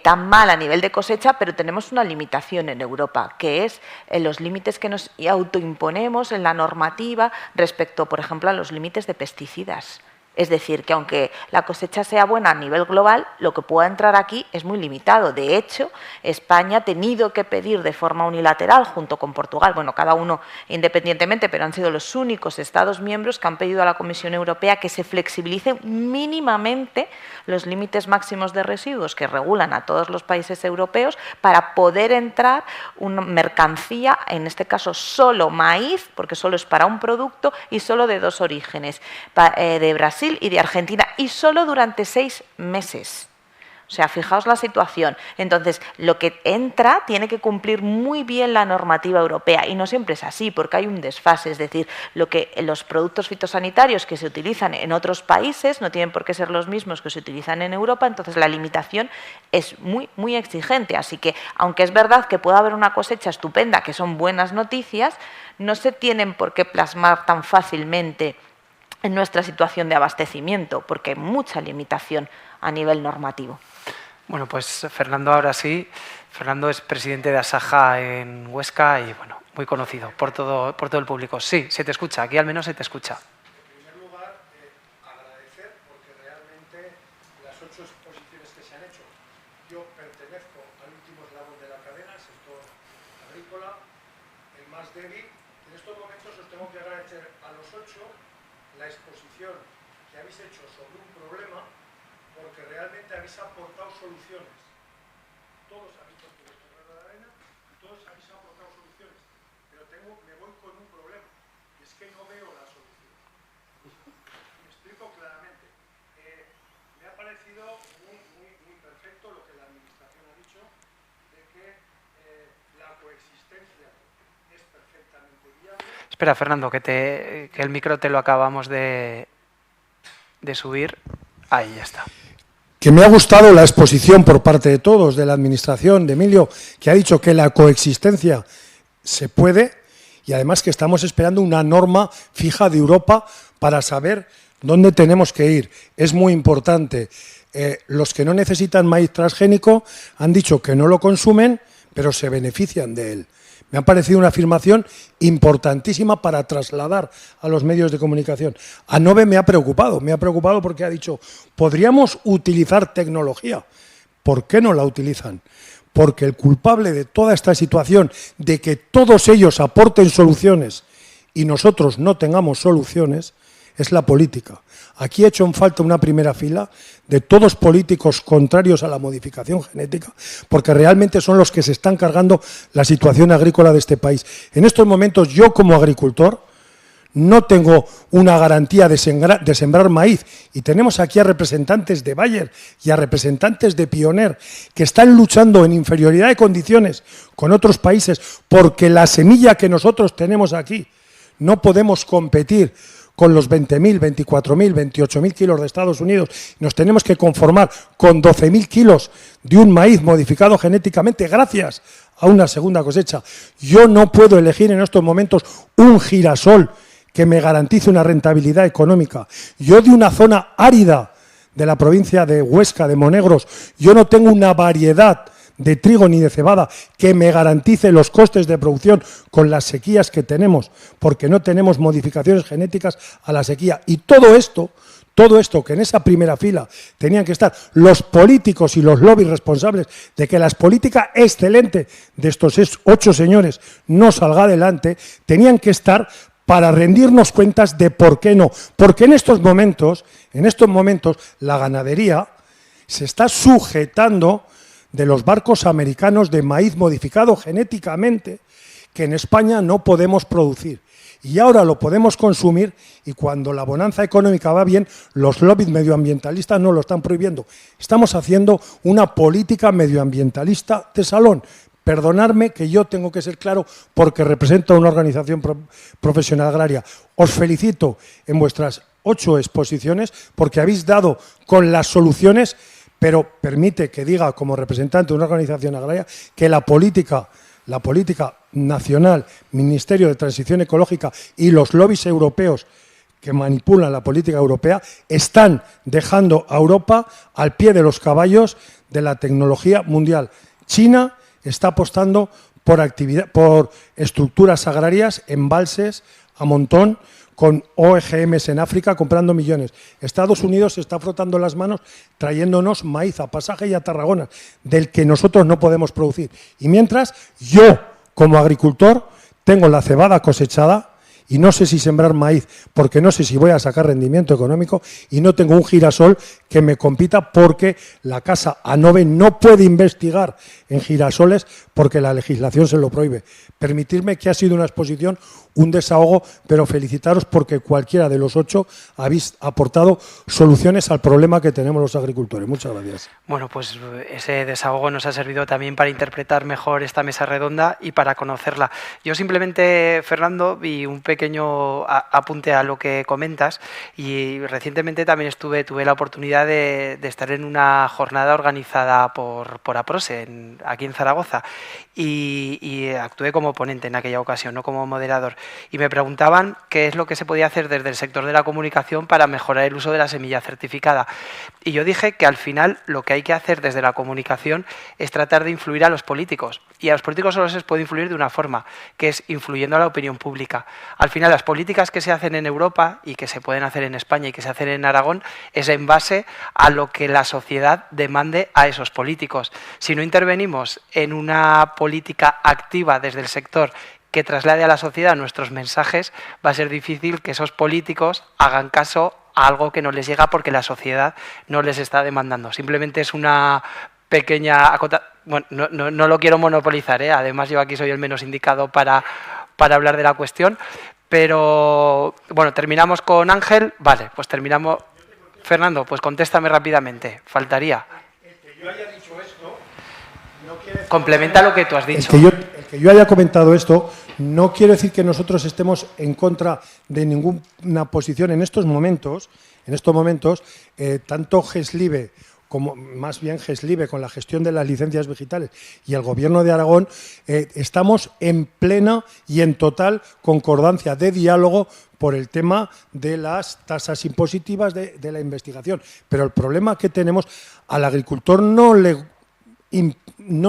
tan mal a nivel de cosecha, pero tenemos una limitación en Europa, que es los límites que nos autoimponemos en la normativa respecto, por ejemplo, a los límites de pesticidas. Es decir, que aunque la cosecha sea buena a nivel global, lo que pueda entrar aquí es muy limitado. De hecho, España ha tenido que pedir de forma unilateral, junto con Portugal, bueno, cada uno independientemente, pero han sido los únicos Estados miembros que han pedido a la Comisión Europea que se flexibilicen mínimamente los límites máximos de residuos que regulan a todos los países europeos para poder entrar una mercancía, en este caso solo maíz, porque solo es para un producto y solo de 2 orígenes, de Brasil y de Argentina, y solo durante 6 meses. O sea, fijaos la situación. Entonces, lo que entra tiene que cumplir muy bien la normativa europea y no siempre es así porque hay un desfase. Es decir, los productos fitosanitarios que se utilizan en otros países no tienen por qué ser los mismos que se utilizan en Europa, entonces la limitación es muy, muy exigente. Así que, aunque es verdad que puede haber una cosecha estupenda, que son buenas noticias, no se tienen por qué plasmar tan fácilmente en nuestra situación de abastecimiento, porque hay mucha limitación a nivel normativo. Bueno, pues Fernando, ahora sí. Fernando es presidente de Asaja en Huesca y, bueno, muy conocido por todo el público. Sí, se te escucha, aquí al menos se te escucha. En primer lugar, agradecer, porque realmente las 8 exposiciones que se han hecho, yo pertenezco al último eslabón de la cadena, el sector agrícola, el más débil. En estos momentos os tengo que agradecer a los 8 la exposición que habéis hecho sobre un problema, porque realmente habéis aportado soluciones. Todos habéis puesto vuestro grano de arena y todos habéis aportado soluciones, pero me voy con un problema, y es que no veo la solución. Me explico claramente. Me ha parecido muy perfecto lo que la Administración ha dicho, de que la coexistencia es perfectamente viable. Espera, Fernando, que el micro te lo acabamos de subir. Ahí ya está. Que me ha gustado la exposición por parte de todos, de la Administración, de Emilio, que ha dicho que la coexistencia se puede y además que estamos esperando una norma fija de Europa para saber dónde tenemos que ir. Es muy importante. Los que no necesitan maíz transgénico han dicho que no lo consumen, pero se benefician de él. Me ha parecido una afirmación importantísima para trasladar a los medios de comunicación. ANOVE me ha preocupado porque ha dicho, podríamos utilizar tecnología. ¿Por qué no la utilizan? Porque el culpable de toda esta situación, de que todos ellos aporten soluciones y nosotros no tengamos soluciones, es la política. Aquí he hecho en falta una primera fila de todos políticos contrarios a la modificación genética, porque realmente son los que se están cargando la situación agrícola de este país. En estos momentos, yo como agricultor no tengo una garantía de sembrar maíz, y tenemos aquí a representantes de Bayer y a representantes de Pioneer que están luchando en inferioridad de condiciones con otros países, porque la semilla que nosotros tenemos aquí no podemos competir con los 20.000, 24.000, 28.000 kilos de Estados Unidos. Nos tenemos que conformar con 12.000 kilos de un maíz modificado genéticamente gracias a una segunda cosecha. Yo no puedo elegir en estos momentos un girasol que me garantice una rentabilidad económica. Yo de una zona árida de la provincia de Huesca, de Monegros, yo no tengo una variedad de trigo ni de cebada que me garantice los costes de producción con las sequías que tenemos, porque no tenemos modificaciones genéticas a la sequía. Y todo esto que en esa primera fila tenían que estar los políticos y los lobbies responsables de que la política excelente de estos 8 señores no salga adelante, tenían que estar para rendirnos cuentas de por qué no. Porque en estos momentos, la ganadería se está sujetando de los barcos americanos de maíz modificado genéticamente que en España no podemos producir. Y ahora lo podemos consumir y cuando la bonanza económica va bien, los lobbies medioambientalistas no lo están prohibiendo. Estamos haciendo una política medioambientalista de salón. Perdonadme que yo tengo que ser claro porque represento a una organización profesional agraria. Os felicito en vuestras 8 exposiciones porque habéis dado con las soluciones, pero permite que diga como representante de una organización agraria que la política nacional, Ministerio de Transición Ecológica y los lobbies europeos que manipulan la política europea están dejando a Europa al pie de los caballos de la tecnología mundial. China está apostando por estructuras agrarias, embalses a montón, con OGMs en África comprando millones. Estados Unidos se está frotando las manos trayéndonos maíz a Pasaje y a Tarragona, del que nosotros no podemos producir. Y mientras, yo, como agricultor, tengo la cebada cosechada y no sé si sembrar maíz, porque no sé si voy a sacar rendimiento económico y no tengo un girasol que me compita porque la casa ANOVE no puede investigar en girasoles porque la legislación se lo prohíbe. Permitirme que ha sido una exposición, un desahogo, pero felicitaros porque cualquiera de los 8 habéis aportado soluciones al problema que tenemos los agricultores. Muchas gracias. Bueno, pues ese desahogo nos ha servido también para interpretar mejor esta mesa redonda y para conocerla. Yo simplemente, Fernando, vi un pequeño apunte a lo que comentas y recientemente también tuve la oportunidad de estar en una jornada organizada por APROSE aquí en Zaragoza y actué como ponente en aquella ocasión, no como moderador. Y me preguntaban qué es lo que se podía hacer desde el sector de la comunicación para mejorar el uso de la semilla certificada. Y yo dije que al final lo que hay que hacer desde la comunicación es tratar de influir a los políticos. Y a los políticos solo se les puede influir de una forma, que es influyendo a la opinión pública. Al final las políticas que se hacen en Europa y que se pueden hacer en España y que se hacen en Aragón es en base a lo que la sociedad demande a esos políticos. Si no intervenimos en una política activa desde el sector que traslade a la sociedad nuestros mensajes, va a ser difícil que esos políticos hagan caso a algo que no les llega porque la sociedad no les está demandando. Simplemente es una pequeña acotación. Bueno, no lo quiero monopolizar, ¿eh? Además yo aquí soy el menos indicado para hablar de la cuestión, pero bueno, terminamos con Ángel. Vale, pues terminamos. Fernando, pues contéstame rápidamente. Faltaría. El que yo haya dicho esto no quiere decir complementa lo que tú has dicho. El que yo haya comentado esto no quiere decir que nosotros estemos en contra de ninguna posición en estos momentos. Tanto GESLIBE como más bien GESLIBE con la gestión de las licencias vegetales y el Gobierno de Aragón, estamos en plena y en total concordancia de diálogo por el tema de las tasas impositivas de la investigación. Pero el problema que tenemos, al agricultor no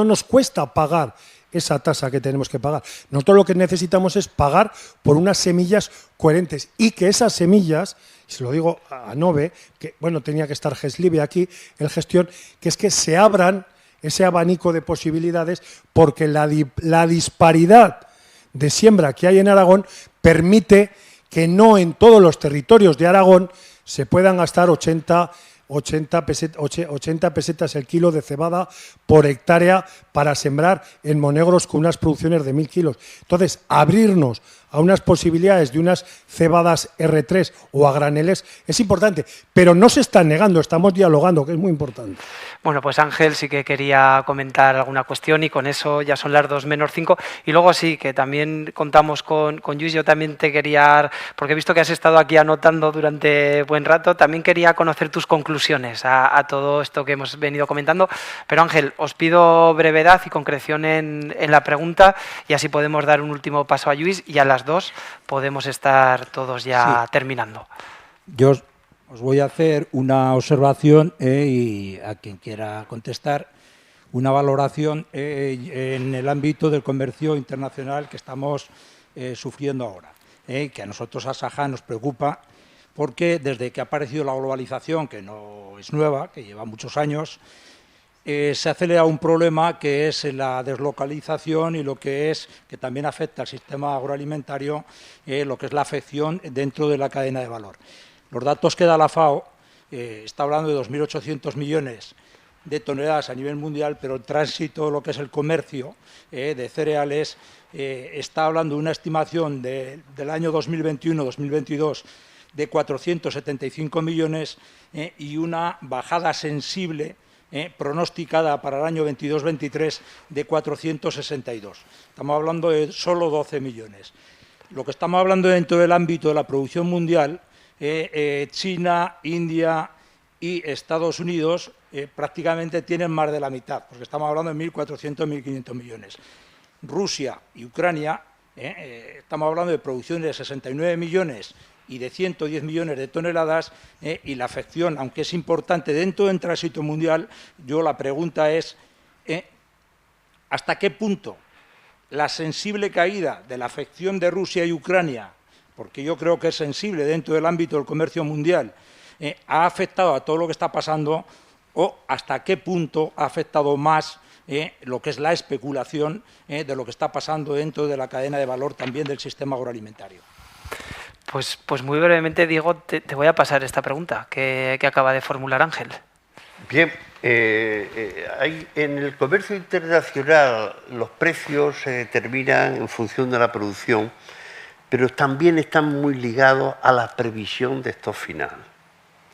nos cuesta pagar esa tasa que tenemos que pagar. Nosotros lo que necesitamos es pagar por unas semillas coherentes y que esas semillas, y se lo digo a ANOVE, que bueno, tenía que estar GESLIBE aquí, el gestión, que es que se abran ese abanico de posibilidades porque la disparidad de siembra que hay en Aragón permite que no en todos los territorios de Aragón se puedan gastar 80 pesetas el kilo de cebada por hectárea para sembrar en Monegros con unas producciones de 1000 kilos. Entonces, abrirnos a unas posibilidades de unas cebadas R3 o a graneles es importante, pero no se están negando, estamos dialogando, que es muy importante. Bueno, pues Ángel sí que quería comentar alguna cuestión y con eso ya son las 2:05. Y luego sí, que también contamos con Lluís. Yo también te quería, porque he visto que has estado aquí anotando durante buen rato, también quería conocer tus conclusiones a todo esto que hemos venido comentando. Pero Ángel, os pido brevedad y concreción en la pregunta y así podemos dar un último paso a Lluís y a las 2 podemos estar todos ya terminando. Yo os voy a hacer una observación y a quien quiera contestar, una valoración en el ámbito del comercio internacional que estamos sufriendo ahora, que a nosotros a Saja nos preocupa porque desde que ha aparecido la globalización, que no es nueva, que lleva muchos años, se acelera un problema que es la deslocalización y lo que también afecta al sistema agroalimentario, lo que es la afección dentro de la cadena de valor. Los datos que da la FAO, está hablando de 2.800 millones de toneladas a nivel mundial, pero el tránsito, lo que es el comercio de cereales, está hablando de una estimación del año 2021-2022 de 475 millones y una bajada sensible pronosticada para el año 22-23 de 462. Estamos hablando de solo 12 millones. Lo que estamos hablando dentro del ámbito de la producción mundial, China, India y Estados Unidos prácticamente tienen más de la mitad, porque estamos hablando de 1.400, 1.500 millones. Rusia y Ucrania, estamos hablando de producción de 69 millones y de 110 millones de toneladas, y la afección, aunque es importante dentro del tránsito mundial, la pregunta es ¿hasta qué punto la sensible caída de la afección de Rusia y Ucrania, porque yo creo que es sensible dentro del ámbito del comercio mundial, ha afectado a todo lo que está pasando, o hasta qué punto ha afectado más lo que es la especulación de lo que está pasando dentro de la cadena de valor también del sistema agroalimentario? Pues muy brevemente, Diego, te voy a pasar esta pregunta que acaba de formular Ángel. Bien, en el comercio internacional los precios se determinan en función de la producción, pero también están muy ligados a la previsión de stock final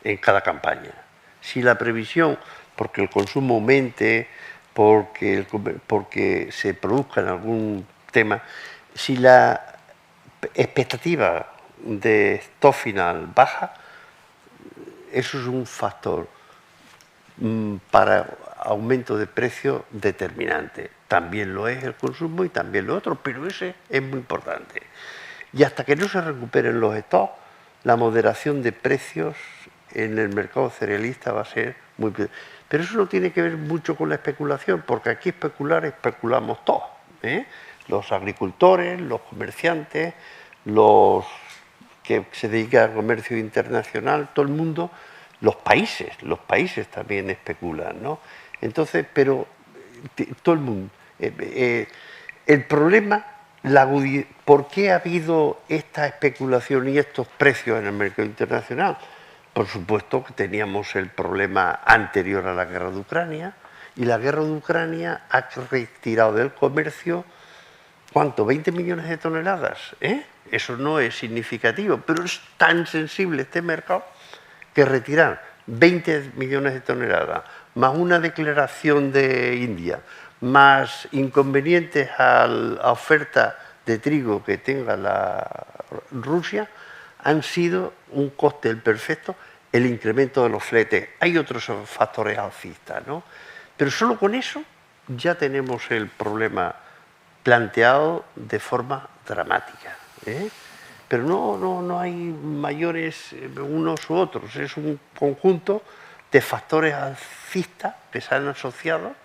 en cada campaña. Si la previsión, porque el consumo aumente, porque se produzca en algún tema, si la expectativa de stock final baja, eso es un factor para aumento de precio determinante. También lo es el consumo y también lo otro, pero ese es muy importante. Y hasta que no se recuperen los stocks, la moderación de precios en el mercado cerealista va a ser muy... Pero eso no tiene que ver mucho con la especulación, porque aquí especulamos todos, los agricultores, los comerciantes, los que se dedican al comercio internacional, todo el mundo, los países también especulan, ¿no? Entonces, pero todo el mundo. El problema, ¿por qué ha habido esta especulación y estos precios en el mercado internacional? Por supuesto que teníamos el problema anterior a la guerra de Ucrania, y la guerra de Ucrania ha retirado del comercio, ¿cuánto? 20 millones de toneladas, Eso no es significativo, pero es tan sensible este mercado que retirar 20 millones de toneladas, más una declaración de India, más inconvenientes a la oferta de trigo que tenga la Rusia, han sido un cóctel perfecto, el incremento de los fletes. Hay otros factores alcistas, ¿no? Pero solo con eso ya tenemos el problema planteado de forma dramática, Pero no hay mayores unos u otros, es un conjunto de factores alcistas que se han asociado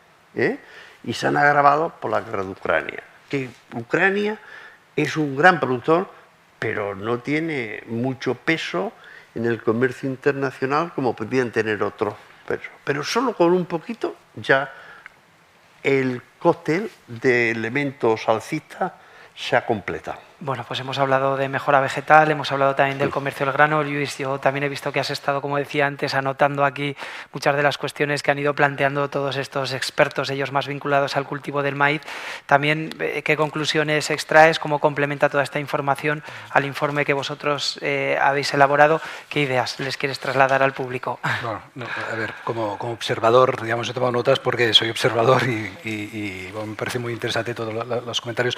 y se han agravado por la guerra de Ucrania. Que Ucrania es un gran productor, pero no tiene mucho peso en el comercio internacional como podrían tener otros. Pero solo con un poquito ya el cóctel de elementos alcistas se ha completado. Bueno, pues hemos hablado de mejora vegetal, hemos hablado también del comercio del grano. Luis, yo también he visto que has estado, como decía antes, anotando aquí muchas de las cuestiones que han ido planteando todos estos expertos, ellos más vinculados al cultivo del maíz. También, ¿qué conclusiones extraes? ¿Cómo complementa toda esta información al informe que vosotros habéis elaborado? ¿Qué ideas les quieres trasladar al público? No, a ver, como observador, digamos, he tomado notas porque soy observador y bueno, me parece muy interesante todos los comentarios.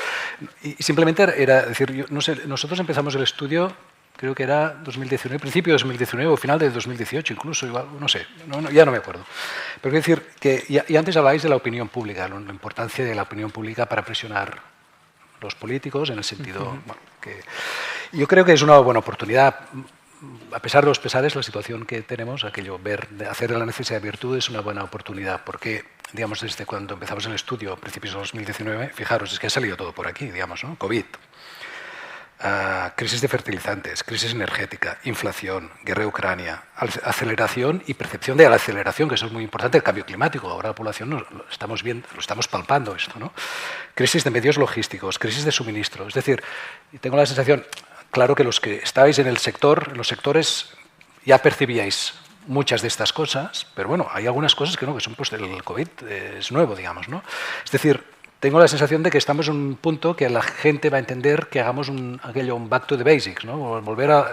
Y simplemente era decir, yo no sé, nosotros empezamos el estudio, creo que era 2019, principio de 2019 o final de 2018 incluso, igual, no sé, ya no me acuerdo. Pero quiero decir que, y antes hablabais de la opinión pública, la importancia de la opinión pública para presionar los políticos en el sentido, bueno, que yo creo que es una buena oportunidad a pesar de los pesares, la situación que tenemos, hacer de la necesidad de virtud es una buena oportunidad, porque, digamos, desde cuando empezamos el estudio, a principios de 2019, fijaros, es que ha salido todo por aquí, digamos, ¿no? COVID, crisis de fertilizantes, crisis energética, inflación, guerra de Ucrania, aceleración y percepción de la aceleración, que eso es muy importante, el cambio climático. Ahora la población lo estamos viendo, lo estamos palpando esto, ¿no? Crisis de medios logísticos, crisis de suministro. Es decir, tengo la sensación, claro que los que estabais en el sector, en los sectores, ya percibíais muchas de estas cosas, pero bueno, hay algunas cosas que no, que son, pues, el COVID es nuevo, digamos, ¿no? Es decir, tengo la sensación de que estamos en un punto que la gente va a entender que hagamos un back to the basics, ¿no?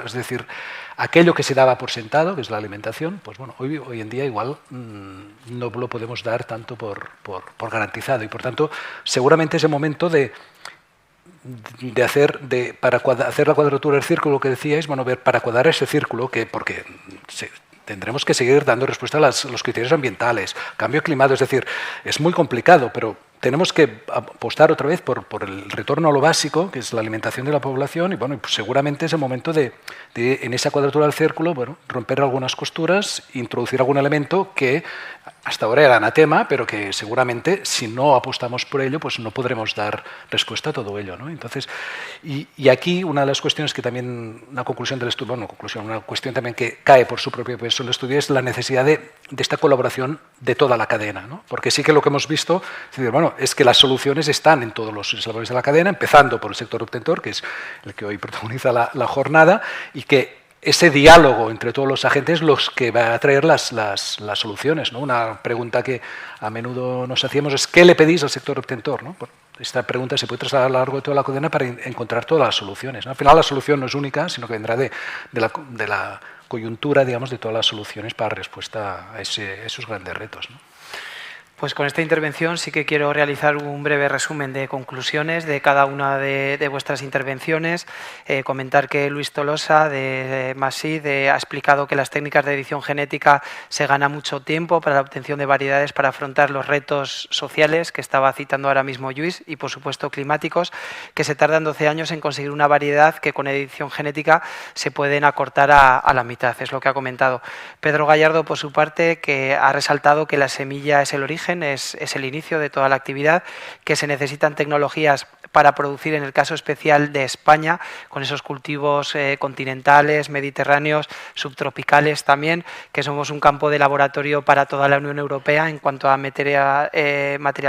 Es decir, aquello que se daba por sentado, que es la alimentación, pues bueno, hoy en día igual no lo podemos dar tanto por garantizado, y por tanto, seguramente ese momento para hacer la cuadratura del círculo que decíais, bueno, para cuadrar ese círculo, porque tendremos que seguir dando respuesta a los criterios ambientales, cambio climático, es decir, es muy complicado, pero tenemos que apostar otra vez por el retorno a lo básico, que es la alimentación de la población, y bueno, pues seguramente es el momento de en esa cuadratura del círculo, bueno, romper algunas costuras, introducir algún elemento que hasta ahora era anatema, pero que seguramente si no apostamos por ello, pues no podremos dar respuesta a todo ello, ¿no? Entonces, y aquí una de las cuestiones que también, una conclusión del estudio, una cuestión también que cae por su propio peso en el estudio, es la necesidad de esta colaboración de toda la cadena, ¿no? Porque sí que lo que hemos visto es decir, bueno, es que las soluciones están en todos los eslabones de la cadena, empezando por el sector obtentor, que es el que hoy protagoniza la jornada, y que ese diálogo entre todos los agentes los que va a traer las soluciones, ¿no? Una pregunta que a menudo nos hacíamos es ¿qué le pedís al sector obtentor, ¿no? Esta pregunta se puede trasladar a lo largo de toda la cadena para encontrar todas las soluciones, ¿no? Al final la solución no es única, sino que vendrá de la coyuntura, digamos, de todas las soluciones para respuesta a esos grandes retos, ¿no? Pues con esta intervención sí que quiero realizar un breve resumen de conclusiones de cada una de vuestras intervenciones. Comentar que Luis Tolosa de Massid ha explicado que las técnicas de edición genética se gana mucho tiempo para la obtención de variedades para afrontar los retos sociales que estaba citando ahora mismo Lluís y por supuesto climáticos, que se tardan 12 años en conseguir una variedad que con edición genética se pueden acortar a la mitad, es lo que ha comentado. Pedro Gallardo, por su parte, que ha resaltado que la semilla es el origen, es el inicio de toda la actividad, que se necesitan tecnologías para producir, en el caso especial de España, con esos cultivos continentales, mediterráneos, subtropicales también, que somos un campo de laboratorio para toda la Unión Europea en cuanto a material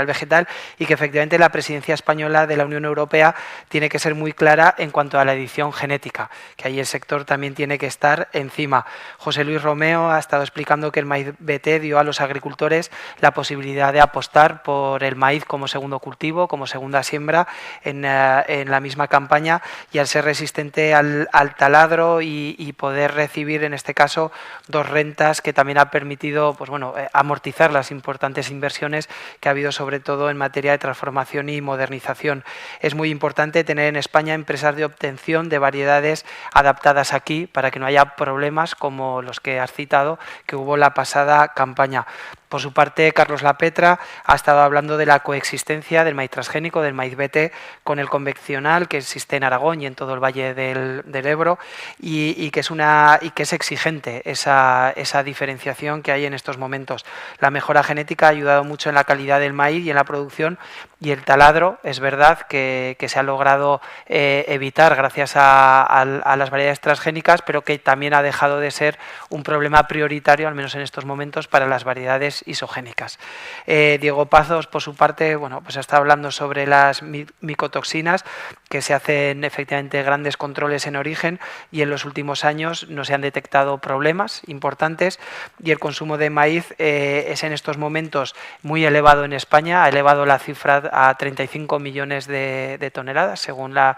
vegetal, y que efectivamente la presidencia española de la Unión Europea tiene que ser muy clara en cuanto a la edición genética, que ahí el sector también tiene que estar encima. José Luis Romeo ha estado explicando que el maíz BT dio a los agricultores la posibilidad de apostar por el maíz como segundo cultivo, como segunda siembra en la misma campaña, y al ser resistente al taladro y poder recibir en este caso 2 rentas, que también ha permitido pues bueno, amortizar las importantes inversiones que ha habido sobre todo en materia de transformación y modernización. Es muy importante tener en España empresas de obtención de variedades adaptadas aquí para que no haya problemas como los que has citado que hubo la pasada campaña. Por su parte, Carlos Lapetra ha estado hablando de la coexistencia del maíz transgénico, del maíz BT, con el convencional que existe en Aragón y en todo el Valle del Ebro, y que es exigente esa diferenciación que hay en estos momentos. La mejora genética ha ayudado mucho en la calidad del maíz y en la producción, y el taladro es verdad que se ha logrado evitar gracias a las variedades transgénicas, pero que también ha dejado de ser un problema prioritario, al menos en estos momentos, para las variedades isogénicas. Diego Pazos, por su parte, bueno, pues está hablando sobre las micotoxinas, que se hacen efectivamente grandes controles en origen y en los últimos años no se han detectado problemas importantes, y el consumo de maíz es en estos momentos muy elevado en España, ha elevado la cifra a 35 millones de toneladas, según la...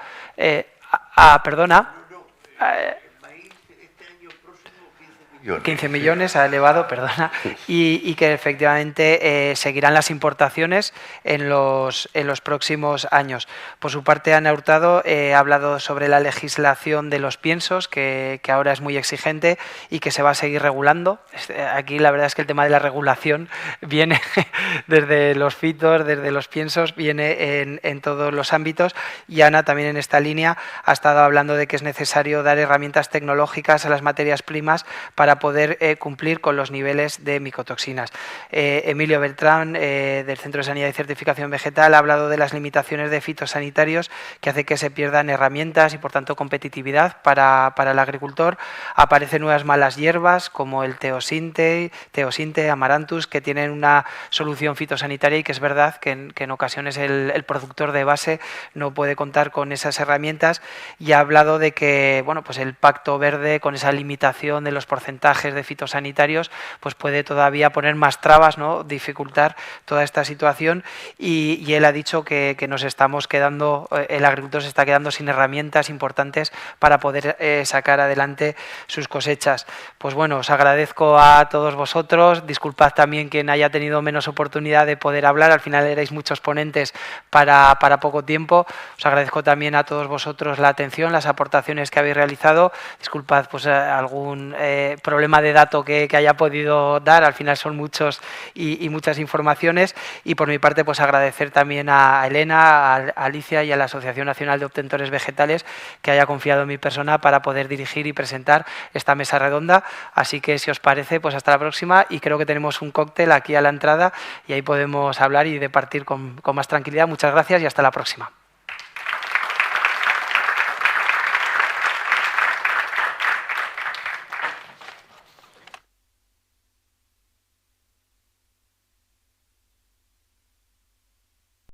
15 millones ha elevado, perdona, y que efectivamente seguirán las importaciones en los próximos años. Por su parte, Ana Hurtado ha hablado sobre la legislación de los piensos, que ahora es muy exigente y que se va a seguir regulando. Aquí la verdad es que el tema de la regulación viene desde los fitos, desde los piensos, viene en todos los ámbitos, y Ana también en esta línea ha estado hablando de que es necesario dar herramientas tecnológicas a las materias primas para poder cumplir con los niveles de micotoxinas. Emilio Beltrán, del Centro de Sanidad y Certificación Vegetal, ha hablado de las limitaciones de fitosanitarios que hace que se pierdan herramientas y, por tanto, competitividad para el agricultor. Aparecen nuevas malas hierbas como el teosinte, amaranthus, que tienen una solución fitosanitaria y que es verdad que en ocasiones el productor de base no puede contar con esas herramientas, y ha hablado de que pues el Pacto Verde, con esa limitación de los porcentajes de fitosanitarios, pues puede todavía poner más trabas, ¿no?, dificultar toda esta situación, y él ha dicho que nos estamos quedando, el agricultor se está quedando sin herramientas importantes para poder sacar adelante sus cosechas. Pues bueno, os agradezco a todos vosotros, disculpad también quien haya tenido menos oportunidad de poder hablar, al final erais muchos ponentes para poco tiempo. Os agradezco también a todos vosotros la atención, las aportaciones que habéis realizado. Disculpad pues algún problema de dato que haya podido dar, al final son muchos y muchas informaciones, y por mi parte pues agradecer también a Elena, a Alicia y a la Asociación Nacional de Obtentores Vegetales que haya confiado en mi persona para poder dirigir y presentar esta mesa redonda. Así que si os parece, pues hasta la próxima, y creo que tenemos un cóctel aquí a la entrada y ahí podemos hablar y departir con más tranquilidad. Muchas gracias y hasta la próxima.